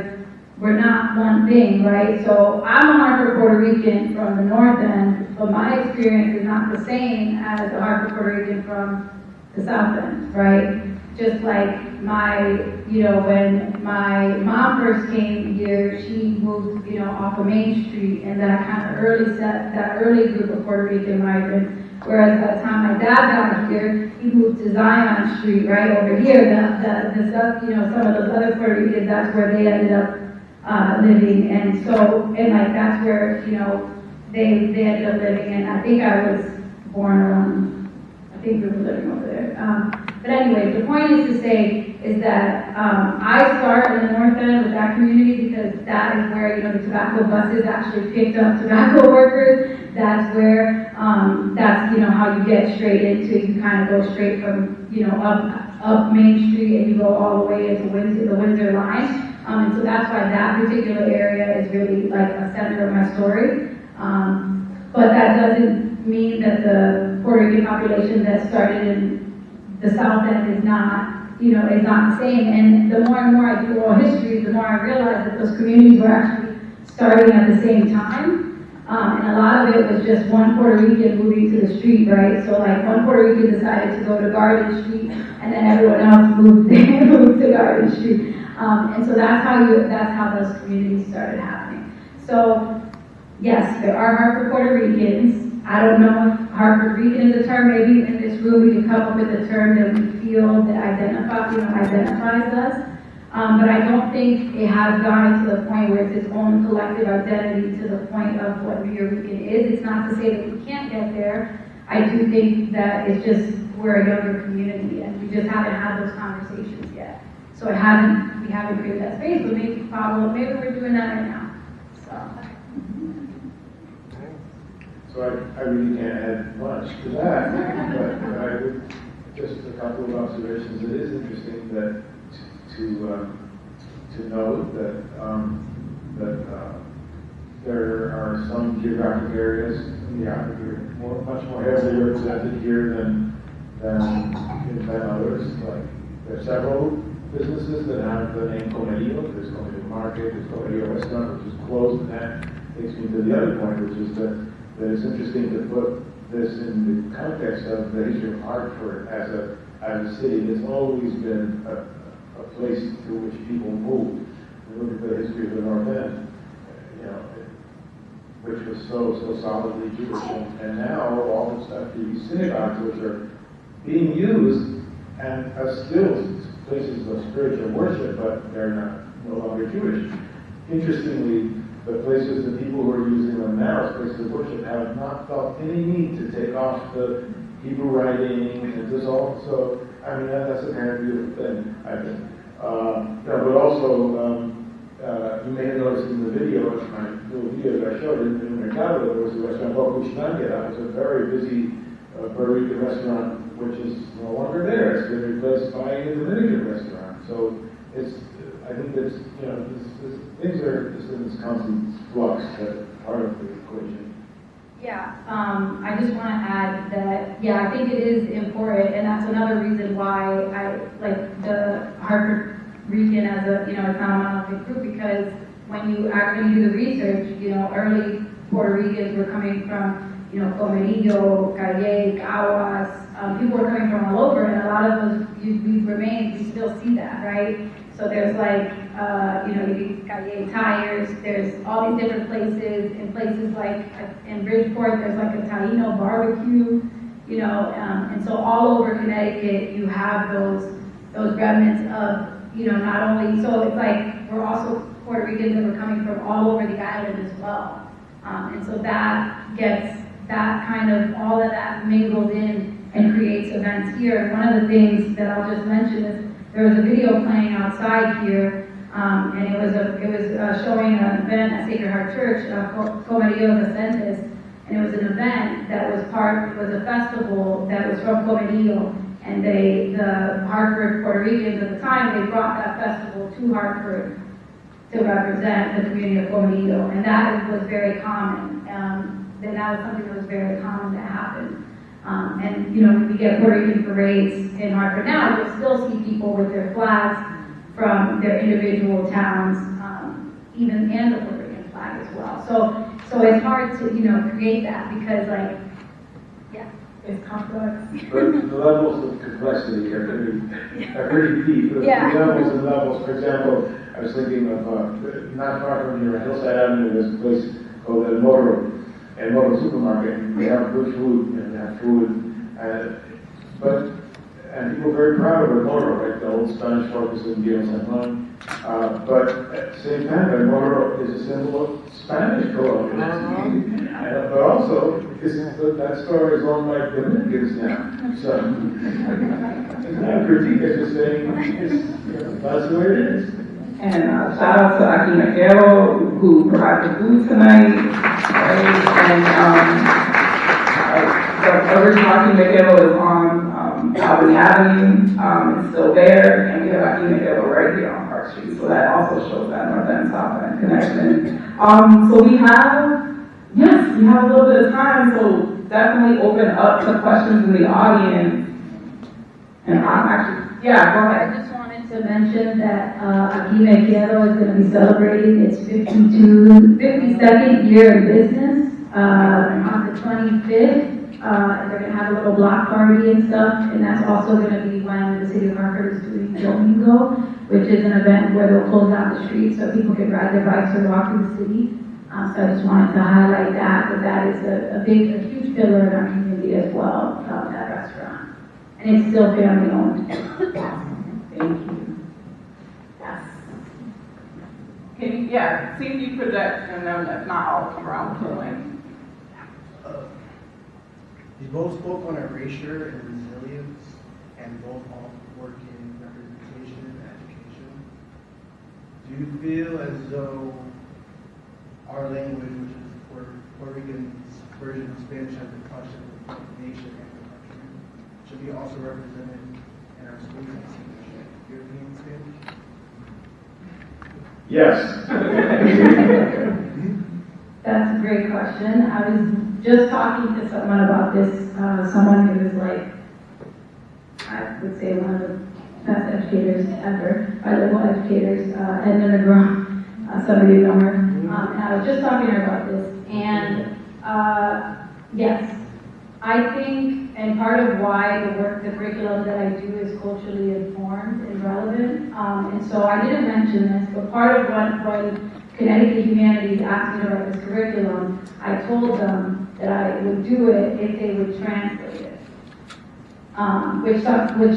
we're not one thing, right? So I'm a Hartford Puerto Rican from the north end, but my experience is not the same as a Hartford Puerto Rican from the south end, right? Just like when my mom first came here, she moved, off of Main Street, and that kind of early group of Puerto Rican migrants. Whereas by the time my dad got here, he moved to Zion Street, right over here. The stuff, some of those other Puerto Ricans, that's where they ended up living, and that's where they ended up living. And I think I was born around. I think we were living over there. But anyway, the point is to say is that I start in the north end with that community because that is where the tobacco buses actually picked up tobacco workers. That's where that's how you get straight into. You kind of go straight from up Main Street and you go all the way into the Windsor line. And so that's why that particular area is really like a center of my story. But that doesn't mean that the Puerto Rican population that started in the South End is not, is not the same. And the more and more I do oral history, the more I realize that those communities were actually starting at the same time. And a lot of it was just one Puerto Rican moving to the street, right? So like one Puerto Rican decided to go to Garden Street, and then everyone else moved to Garden Street. And so that's how those communities started happening. So yes, there are Hartford Puerto Ricans. I don't know if Hartford Rican is a term. Maybe in this room we can come up with a term that we feel that identifies us. But I don't think it has gotten to the point where it's its own collective identity to the point of what New Yorkican is. It's not to say that we can't get there. I do think that it's just we're a younger community and we just haven't had those conversations yet. So we haven't created that space, but maybe we're doing that right now. So I really can't add much to that, but I would just a couple of observations. It is interesting that to note that there are some geographic areas in the Africa much more heavily represented here than others. Like there are several businesses that have the name Comerio. There's Comerio Market, there's Comerio Restaurant, which is closed, and that takes me to the other point, which is that it's interesting to put this in the context of the history of Hartford as a city. It's always been a place to which people moved. You look at the history of the North End, which was so solidly Jewish, and now all of stuff, these synagogues which are being used and are still places of spiritual worship, but they're no longer Jewish. Interestingly, the places, the people who are using them now as places of worship have not felt any need to take off the Hebrew writing and this all. So, I mean, that's a kind of beautiful thing, I think. But also, you may have noticed in the video, my little video that I showed in Mercado, there was a restaurant called Kushnangera. It was a very busy Puerto Rican restaurant, which is no longer there. It's been replaced by a Dominican restaurant. So I think that's, things are just in this constant flux, that's part of the equation. Yeah, I just want to add that, I think it is important, and that's another reason why I like the Hartford Rican as it's not a monolithic group, because when you do the research, early Puerto Ricans were coming from, Comerillo, Calle, Caguas, people were coming from all over, and a lot of those, we still see that, right? So there's like, Calle Tires, there's all these different places, in places like in Bridgeport, there's like a Taino barbecue, and so all over Connecticut, you have those remnants of, not only, so it's like, we're also Puerto Ricans that were coming from all over the island as well. And so that gets, that kind of, all of that mingles in and creates events here. And one of the things that I'll just mention is, there was a video playing outside here, and it was showing an event at Sacred Heart Church, Comerillo Docentes, And it was an event that was a festival that was from Comedillo. And the Hartford Puerto Ricans at the time, they brought that festival to Hartford to represent the community of Comedillo. And that was very common. Then that was something that was very common to happen. And when we get Puerto Rican parades in Hartford now, you'll still see people with their flags from their individual towns, and the Puerto Rican flag as well. So it's hard to, create that because it's complex. But the levels of complexity are pretty deep. The levels and levels. For example, I was thinking of not far from here, Hillside Avenue, there's a place called El Morro Supermarket. And they have good food, and they have food, and people are very proud of El Morro, like the old Spanish focus in Dia San Juan. But at the same time, El Morro is a symbol of Spanish colonialism. But also, that store is owned by Dominicans now. So it's not a critique, it's just saying that's the way it is. And shout out to Aki Miguel, who provided the food tonight. Right? And the original Aki Miguel is on Albany Avenue. It's still there. And we have Aki Miguel right here on Park Street. So that also shows that North End South End connection. So we have a little bit of time. So definitely open up to questions in the audience. And I'm actually, go ahead. I just wanted to mention that Aquí Me Quedo is going to be celebrating its 52nd year in business on the 25th. They're going to have a little block party and stuff, and that's also going to be when the city of Hartford is doing Domingo, which is an event where they'll close out the streets so people can ride their bikes or walk through the city. So I just wanted to highlight that is a huge pillar in our community as well, that restaurant. And it's still family owned. Thank you. Yes. Can you, see if you project, and then if not, I'll come around to the lens. You both spoke on erasure and resilience, and both all work in representation and education. Do you feel as though our language, which is Puerto Rican's version of Spanish, has been touched in the nation and the country, should be also represented in our schools as English, European Spanish? Yes. That's a great question. I was just talking to someone about this, someone who was I would say one of the best educators ever, bilingual educators, Edna Negron, somebody you know her. And I was just talking to her about this, and yes, I think, and part of why the curriculum that I do is culturally informed and relevant, and so I didn't mention this, but part of when Connecticut Humanities asked me to write this curriculum, I told them that I would do it if they would translate it, which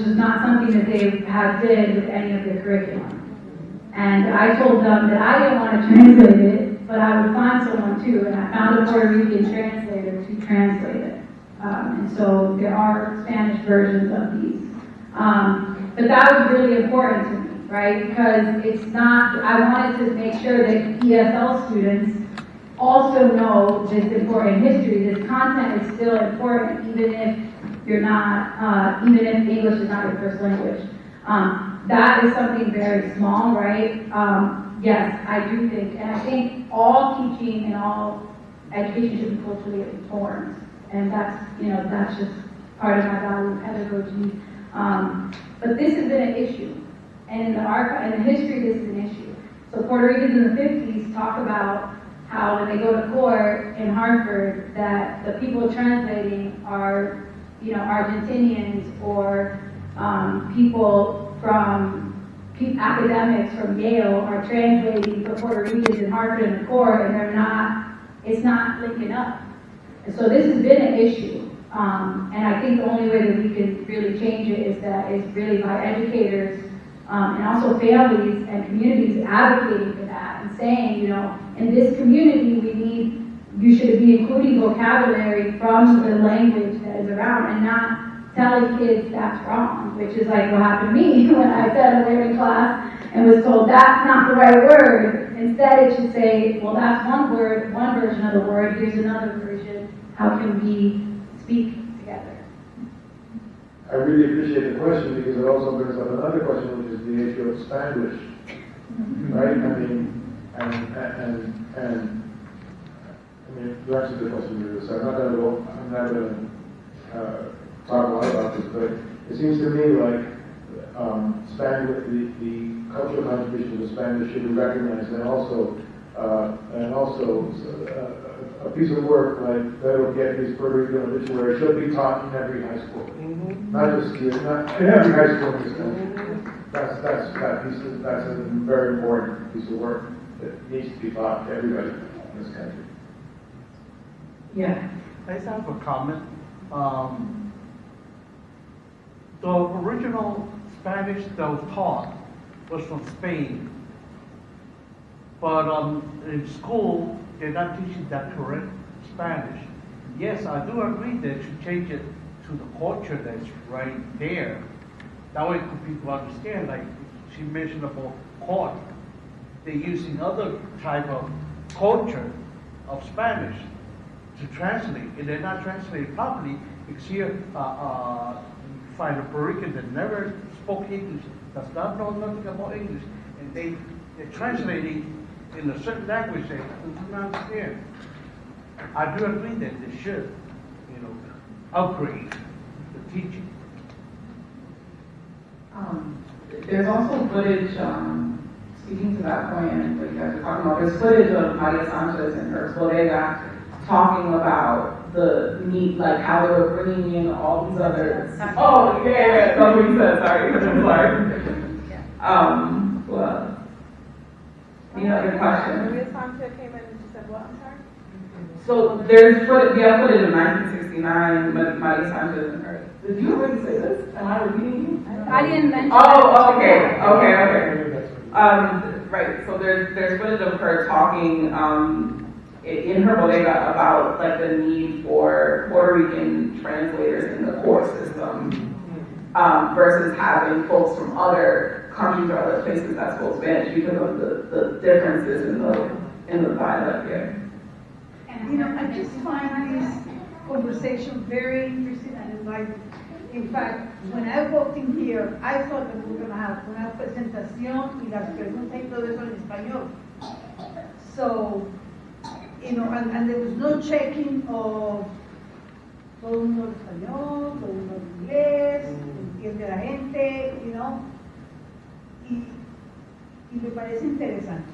is not something that they did with any of their curriculum. And I told them that I didn't want to translate it, but I would find someone too, and I found a Puerto Rican translator to translate it. And so there are Spanish versions of these. But that was really important to me, right? Because it's not, I wanted to make sure that ESL students also know this important history. This content is still important, even if you're not, even if English is not your first language. That is something very small, right? Yes, I do think, and I think all teaching and all education should be culturally informed. And that's just part of my value of pedagogy. But this has been an issue. And in the history, this is an issue. So Puerto Ricans in the 50s talk about how when they go to court in Hartford, that the people translating are, Argentinians or people from academics from Yale are translating for Puerto Ricans in Hartford in the court, and it's not linking up. And so this has been an issue, and I think the only way that we can really change it is really by educators and also families and communities advocating for that and saying, in this community you should be including vocabulary from the language that is around and not telling kids that's wrong, which is like what happened to me when I said a word in class and was told that's not the right word. Instead it should say, well, that's one word, one version of the word, here's another version. How can we speak together? I really appreciate the question because it also brings up another question, which is the issue of Spanish, right? I mean, you answered the question, really, so I'm not going to talk a lot about this, but it seems to me like Spanish, the cultural contribution of Spanish should be recognized, and also a piece of work like that'll get these Puerto Rican obituary should be taught in every high school, not just here, not in every high school in this country. That's a very important piece of work that needs to be taught to everybody in this country. Yeah. I just have a comment. The original Spanish that was taught was from Spain, but in school they're not teaching that correct Spanish. Yes, I do agree that you change it to the culture that's right there. That way people understand, like she mentioned about court. They're using other type of culture of Spanish to translate, and they're not translating properly because here you find a Puerto Rican that never spoke English, does not know nothing about English, and they're translating in a certain language they do not understand. I do agree that they should, upgrade the teaching. There's also footage, speaking to that point, and what you guys are talking about, there's footage of Maria Sanchez and her bodega talking about the need, like how they were bringing in all these other. Oh, yeah, that's what you said, sorry. Well, you know your question. Maria Sanchez came in and she said, what, I'm sorry? So there's footage, we have footage of 1969, Maria Sanchez and her. Did you already say this? Am I repeating you? I didn't mention Oh, okay. Right, so there's footage of her talking in her bodega about like the need for Puerto Rican translators in the court system versus having folks from other countries or other places that spoke Spanish because of the differences in the dialect here. I just find this conversation very interesting and enlightening. In fact, when I walked in here, I thought that we were going to have una presentación y las preguntas y todo eso en español. So, and there was no checking of todo el mundo español, todo el mundo inglés, entiende la gente, y me parece interesante.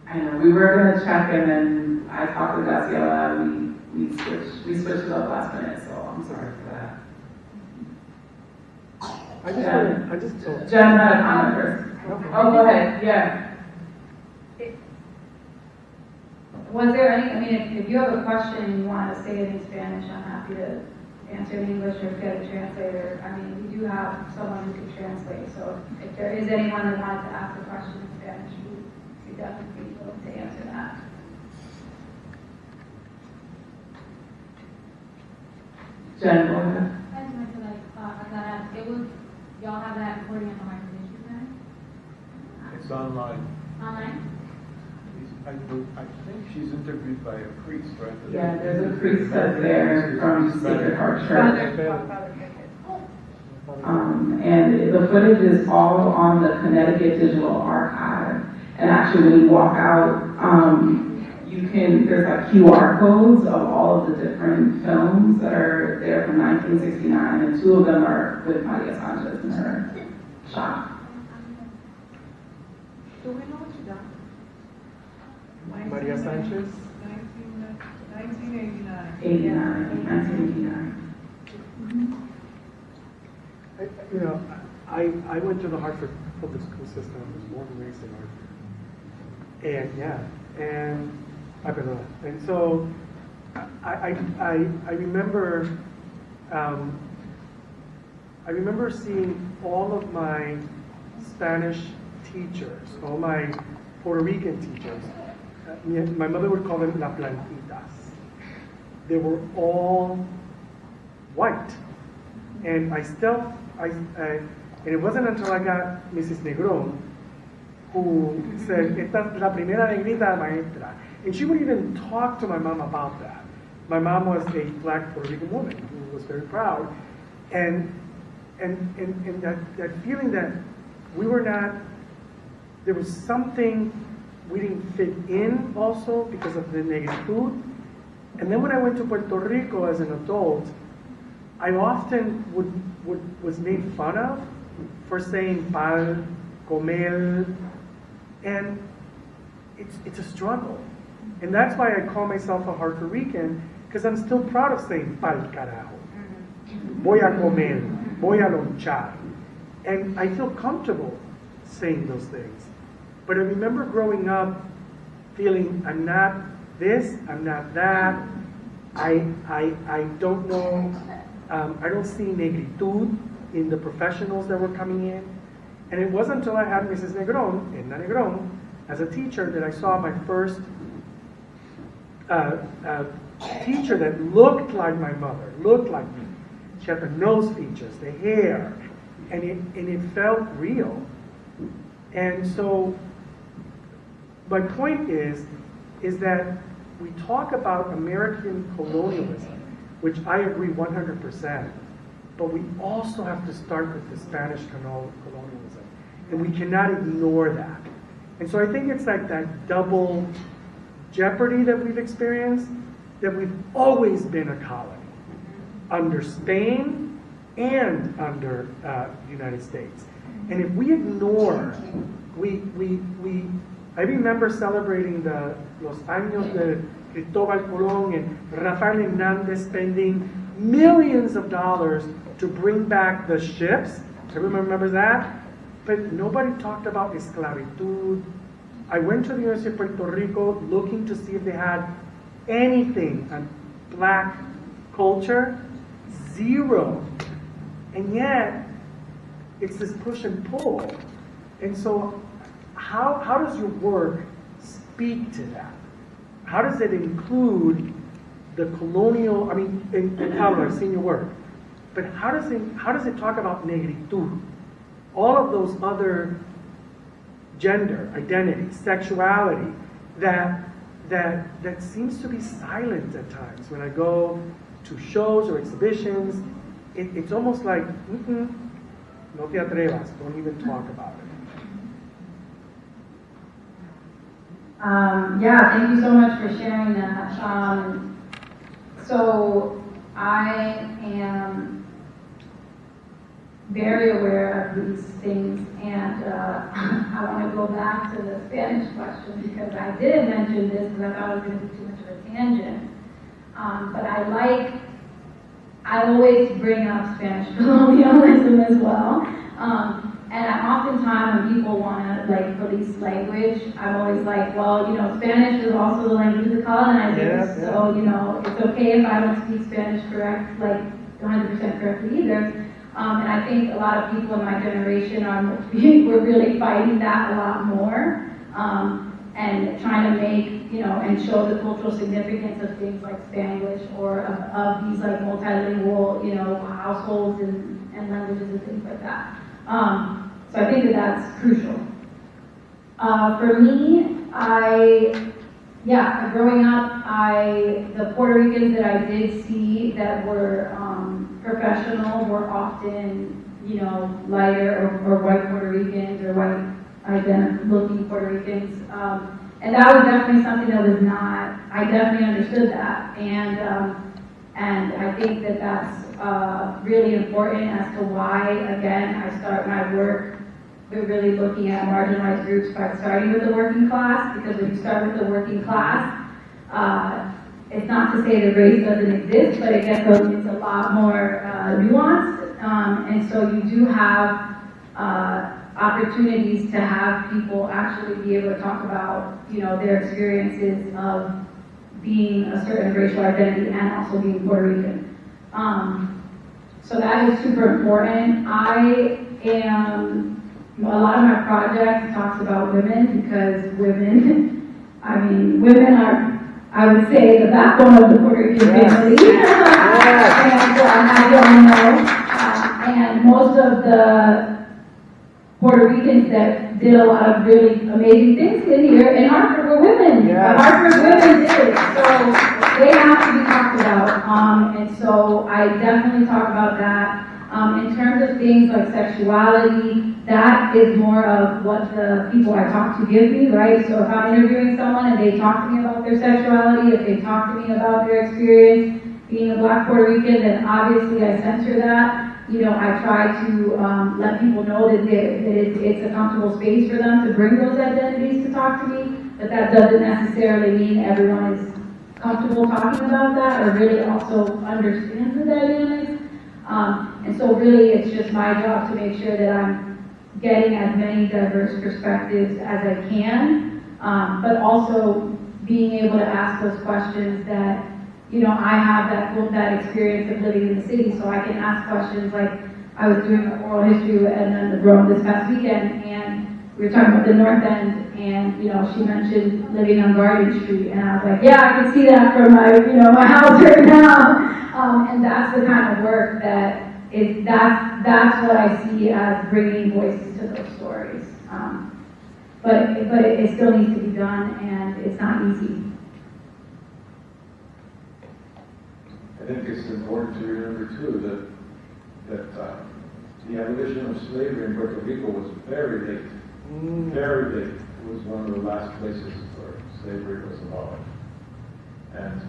I know, we were gonna check and then I talked to Graciela and we switched it up last minute, so I'm sorry for that. Jen had a comment first. Oh, go ahead, yeah. Was there any, if you have a question and you want to say it in Spanish, I'm happy to answer in English or get a translator. We do have someone who can translate, so if there is anyone who wanted to ask a question in Spanish, we definitely be willing to answer that. Jen, go ahead. I just wanted to aclarar, y'all have that recording at the Hartford History Center? It's online. Online? I think she's interviewed by a priest, right? Yeah, there's a priest that's there from Sacred Heart Church. And the footage is all on the Connecticut Digital Archive. And actually, when you walk out, there's like QR codes of all of the different films that are there from 1969, and 2 of them are with Maria Sanchez in her shop. Do we know what you done? Maria Sanchez? 1989. I went to the Hartford Public School system. I was born and raised in Hartford. And so I remember seeing all of my Spanish teachers, all my Puerto Rican teachers. My mother would call them la plantitas. They were all white. And and it wasn't until I got Mrs. Negron who said, esta es la primera negrita maestra. And she would even talk to my mom about that. my mom was a black Puerto Rican woman who was very proud. And that feeling that we were not, there was something we didn't fit in also because of the negritud. And then when I went to Puerto Rico as an adult, I often was made fun of for saying pal, comer, and it's a struggle. And that's why I call myself a Hartford Rican, because I'm still proud of saying pal carajo. Voy a comer, voy a lonchar. And I feel comfortable saying those things. But I remember growing up feeling I'm not this, I'm not that, I don't know, I don't see negritud in the professionals that were coming in. And it wasn't until I had Mrs. Negron, Edna Negron, as a teacher that I saw my first teacher that looked like my mother, looked like me. She had the nose features, the hair, and it felt real. And so my point is that we talk about American colonialism, which I agree 100%, but we also have to start with the Spanish colonialism, and we cannot ignore that. And so I think it's like that double jeopardy that we've experienced, that we've always been a colony, under Spain and under the United States. And if we ignore, I remember celebrating the Los Años de Cristóbal Colón and Rafael Hernández spending millions of dollars to bring back the ships. Everyone remembers that? But nobody talked about esclavitud. I went to the University of Puerto Rico looking to see if they had anything on black culture. Zero. And yet, it's this push and pull. And so, how does your work speak to that? How does it include the colonial, I mean, in Pablo, I've seen your work, but how does it talk about negritud? All of those other gender, identity, sexuality, that seems to be silent at times. When I go to shows or exhibitions, it's almost like, no te atrevas, don't even talk about it. Yeah, thank you so much for sharing that. So I am very aware of these things, and I want to go back to the Spanish question because I did mention this because I thought it was going to be too much of a tangent. But I always bring up Spanish colonialism as well. And oftentimes when people want to police language, I'm always like, well, Spanish is also the language of the colonizers, so it's okay if I don't speak Spanish 100% correctly either. And I think a lot of people in my generation we're really fighting that a lot more, and trying to make and show the cultural significance of things like Spanglish or of these multilingual households and languages and things like that. So I think that's crucial. For me, growing up, the Puerto Ricans that I did see that were professional were often, lighter or white Puerto Ricans or white identical-looking Puerto Ricans. And that was definitely something that was not, I definitely understood that. And I think that that's really important as to why, again, I start my work with really looking at marginalized groups by starting with the working class, because when you start with the working class, it's not to say that race doesn't exist, but it's a lot more nuanced. And so you do have opportunities to have people actually be able to talk about, their experiences of being a certain racial identity and also being Puerto Rican. So that is super important. A lot of my project talks about women because women are, I would say, the backbone of the Puerto Rican family. And most of the Puerto Ricans that did a lot of really amazing things in here in Hartford were women. Hartford women did it. So they have to be talked about, and so I definitely talk about that. In terms of things like sexuality, that is more of what the people I talk to give me, right? So if I'm interviewing someone and they talk to me about their sexuality, if they talk to me about their experience being a Black Puerto Rican, then obviously I censor that. You know, I try to let people know that it's a comfortable space for them to bring those identities to talk to me, but that doesn't necessarily mean everyone is comfortable talking about that or really also understands the dynamics. And so really it's just my job to make sure that I'm getting as many diverse perspectives as I can, but also being able to ask those questions that, you know, I have that experience of living in the city, so I can ask questions like, I was doing oral history and then the Rome this past weekend, and we were talking about the North End, and, you know, she mentioned living on Garden Street, and I was like, yeah, I can see that from my, you know, my house right now. And that's the kind of work that's what I see as bringing voices to those stories. But it still needs to be done, and it's not easy. I think it's important to remember too that the abolition of slavery in Puerto Rico was very late. Very late. It was one of the last places where slavery was abolished. And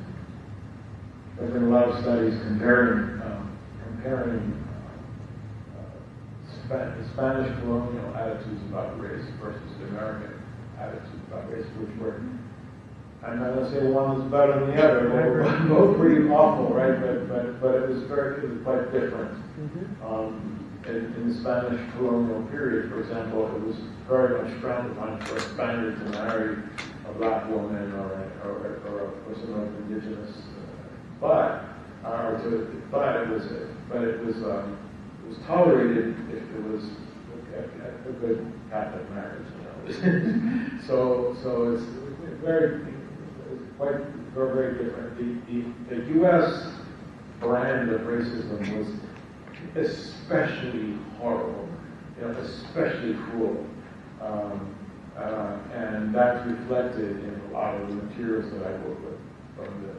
there have been a lot of studies comparing the Spanish colonial attitudes about race versus the American attitudes about race, which were, I'm not going to say one was better than the other, they were both pretty awful, right? But it was quite different. In the Spanish colonial period, for example, it was very much frowned upon for a Spaniard to marry a Black woman or a person of indigenous, but it was tolerated if it was a good Catholic marriage, you know. so it's very different. The U.S. brand of racism was especially horrible, you know, especially cruel, and that's reflected in a lot of the materials that I work with from the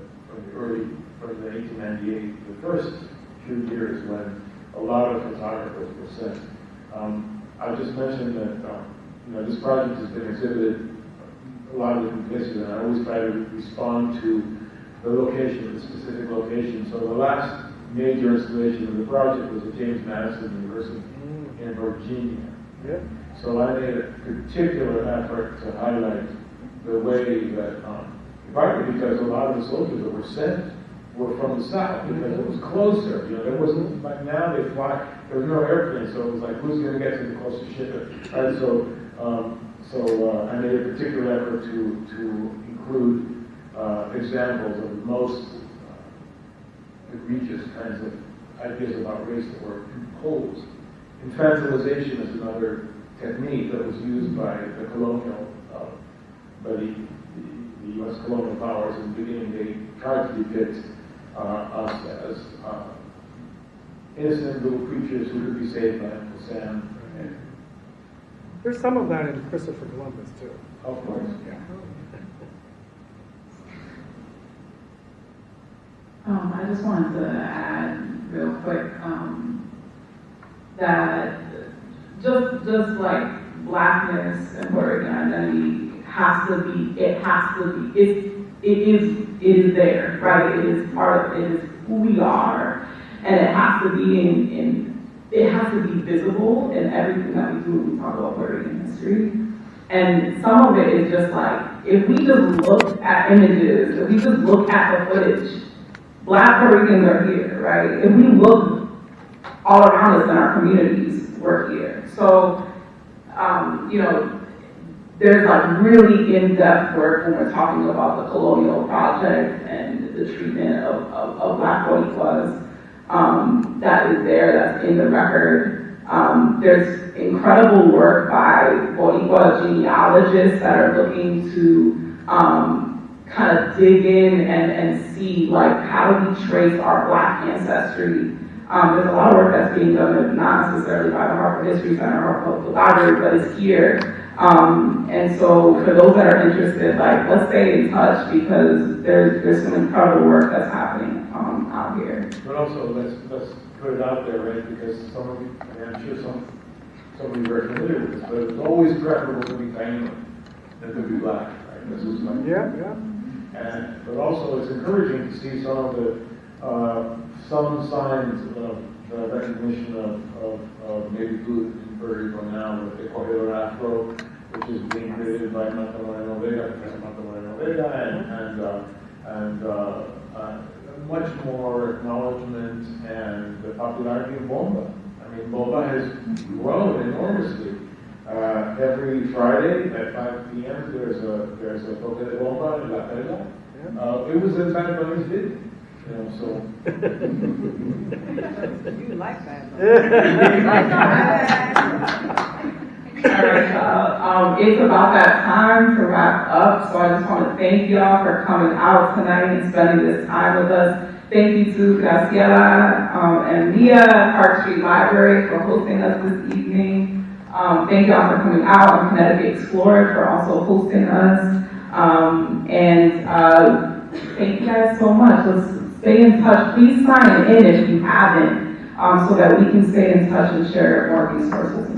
1898, the first few years when a lot of photographers were sent. I just mentioned that you know, this project has been exhibited a lot of different places, and I always try to respond to the location, the specific location. So the last major installation of the project was at James Madison University in Virginia. Yeah. So I made a particular effort to highlight the way that, partly because a lot of the soldiers that were sent were from the South, because it was closer. You know, there wasn't, like now they fly, there was no airplane, so it was like, who's going to get to the closest ship? Right? So I made a particular effort to include examples of the most egregious kinds of ideas about race that were imposed. Infantilization is another technique that was used by the colonial, by the U.S. colonial powers. In the beginning, they tried to depict us as innocent little creatures who could be saved by Uncle Sam. And There's some of that in Christopher Columbus, too. of course, Yeah. I just wanted to add real quick that just like Blackness and Puerto Rican identity it is there, right? It is part of, it is who we are, and it has to be it has to be visible in everything that we do when we talk about Puerto Rican history. And some of it is just like, if we just look at images, if we just look at the footage, Black Puerto Ricans are here, right? If we look all around us in our communities, we're here. So, you know, there's like really in-depth work when we're talking about the colonial project and the treatment of Black Boricuas that is there, that's in the record. There's incredible work by Boricua genealogists that are looking to kind of dig in and see like how do we trace our Black ancestry. There's a lot of work that's being done, not necessarily by the Hartford History Center or Hartford Public Library, but it's here And so for those that are interested, like, let's stay in touch because there's some incredible work that's happening out here. But also, let's put it out there, right? Because some of you, and I'm sure some of you are familiar with this, but it's always preferable to be Taino than to be black, right? This is my And but also, it's encouraging to see some of the some signs of recognition of native food in Puerto Rico now with the Corredor Afro, which is being created by Marta Moreno Vega, and much more acknowledgement and the popularity of bomba. I mean, bomba has grown enormously. Every Friday at 5 p.m. there's a toque de bomba in La Perla. It was in San Antonio's did. You know, so. You like that. All right, it's about that time to wrap up, so I just want to thank y'all for coming out tonight and spending this time with us. Thank you to Graciela and Mia at Hartford Street Library for hosting us this evening. Thank y'all for coming out, and Connecticut Explored for also hosting us. Thank you guys so much. Let's stay in touch. Please sign in if you haven't, so that we can stay in touch and share more resources.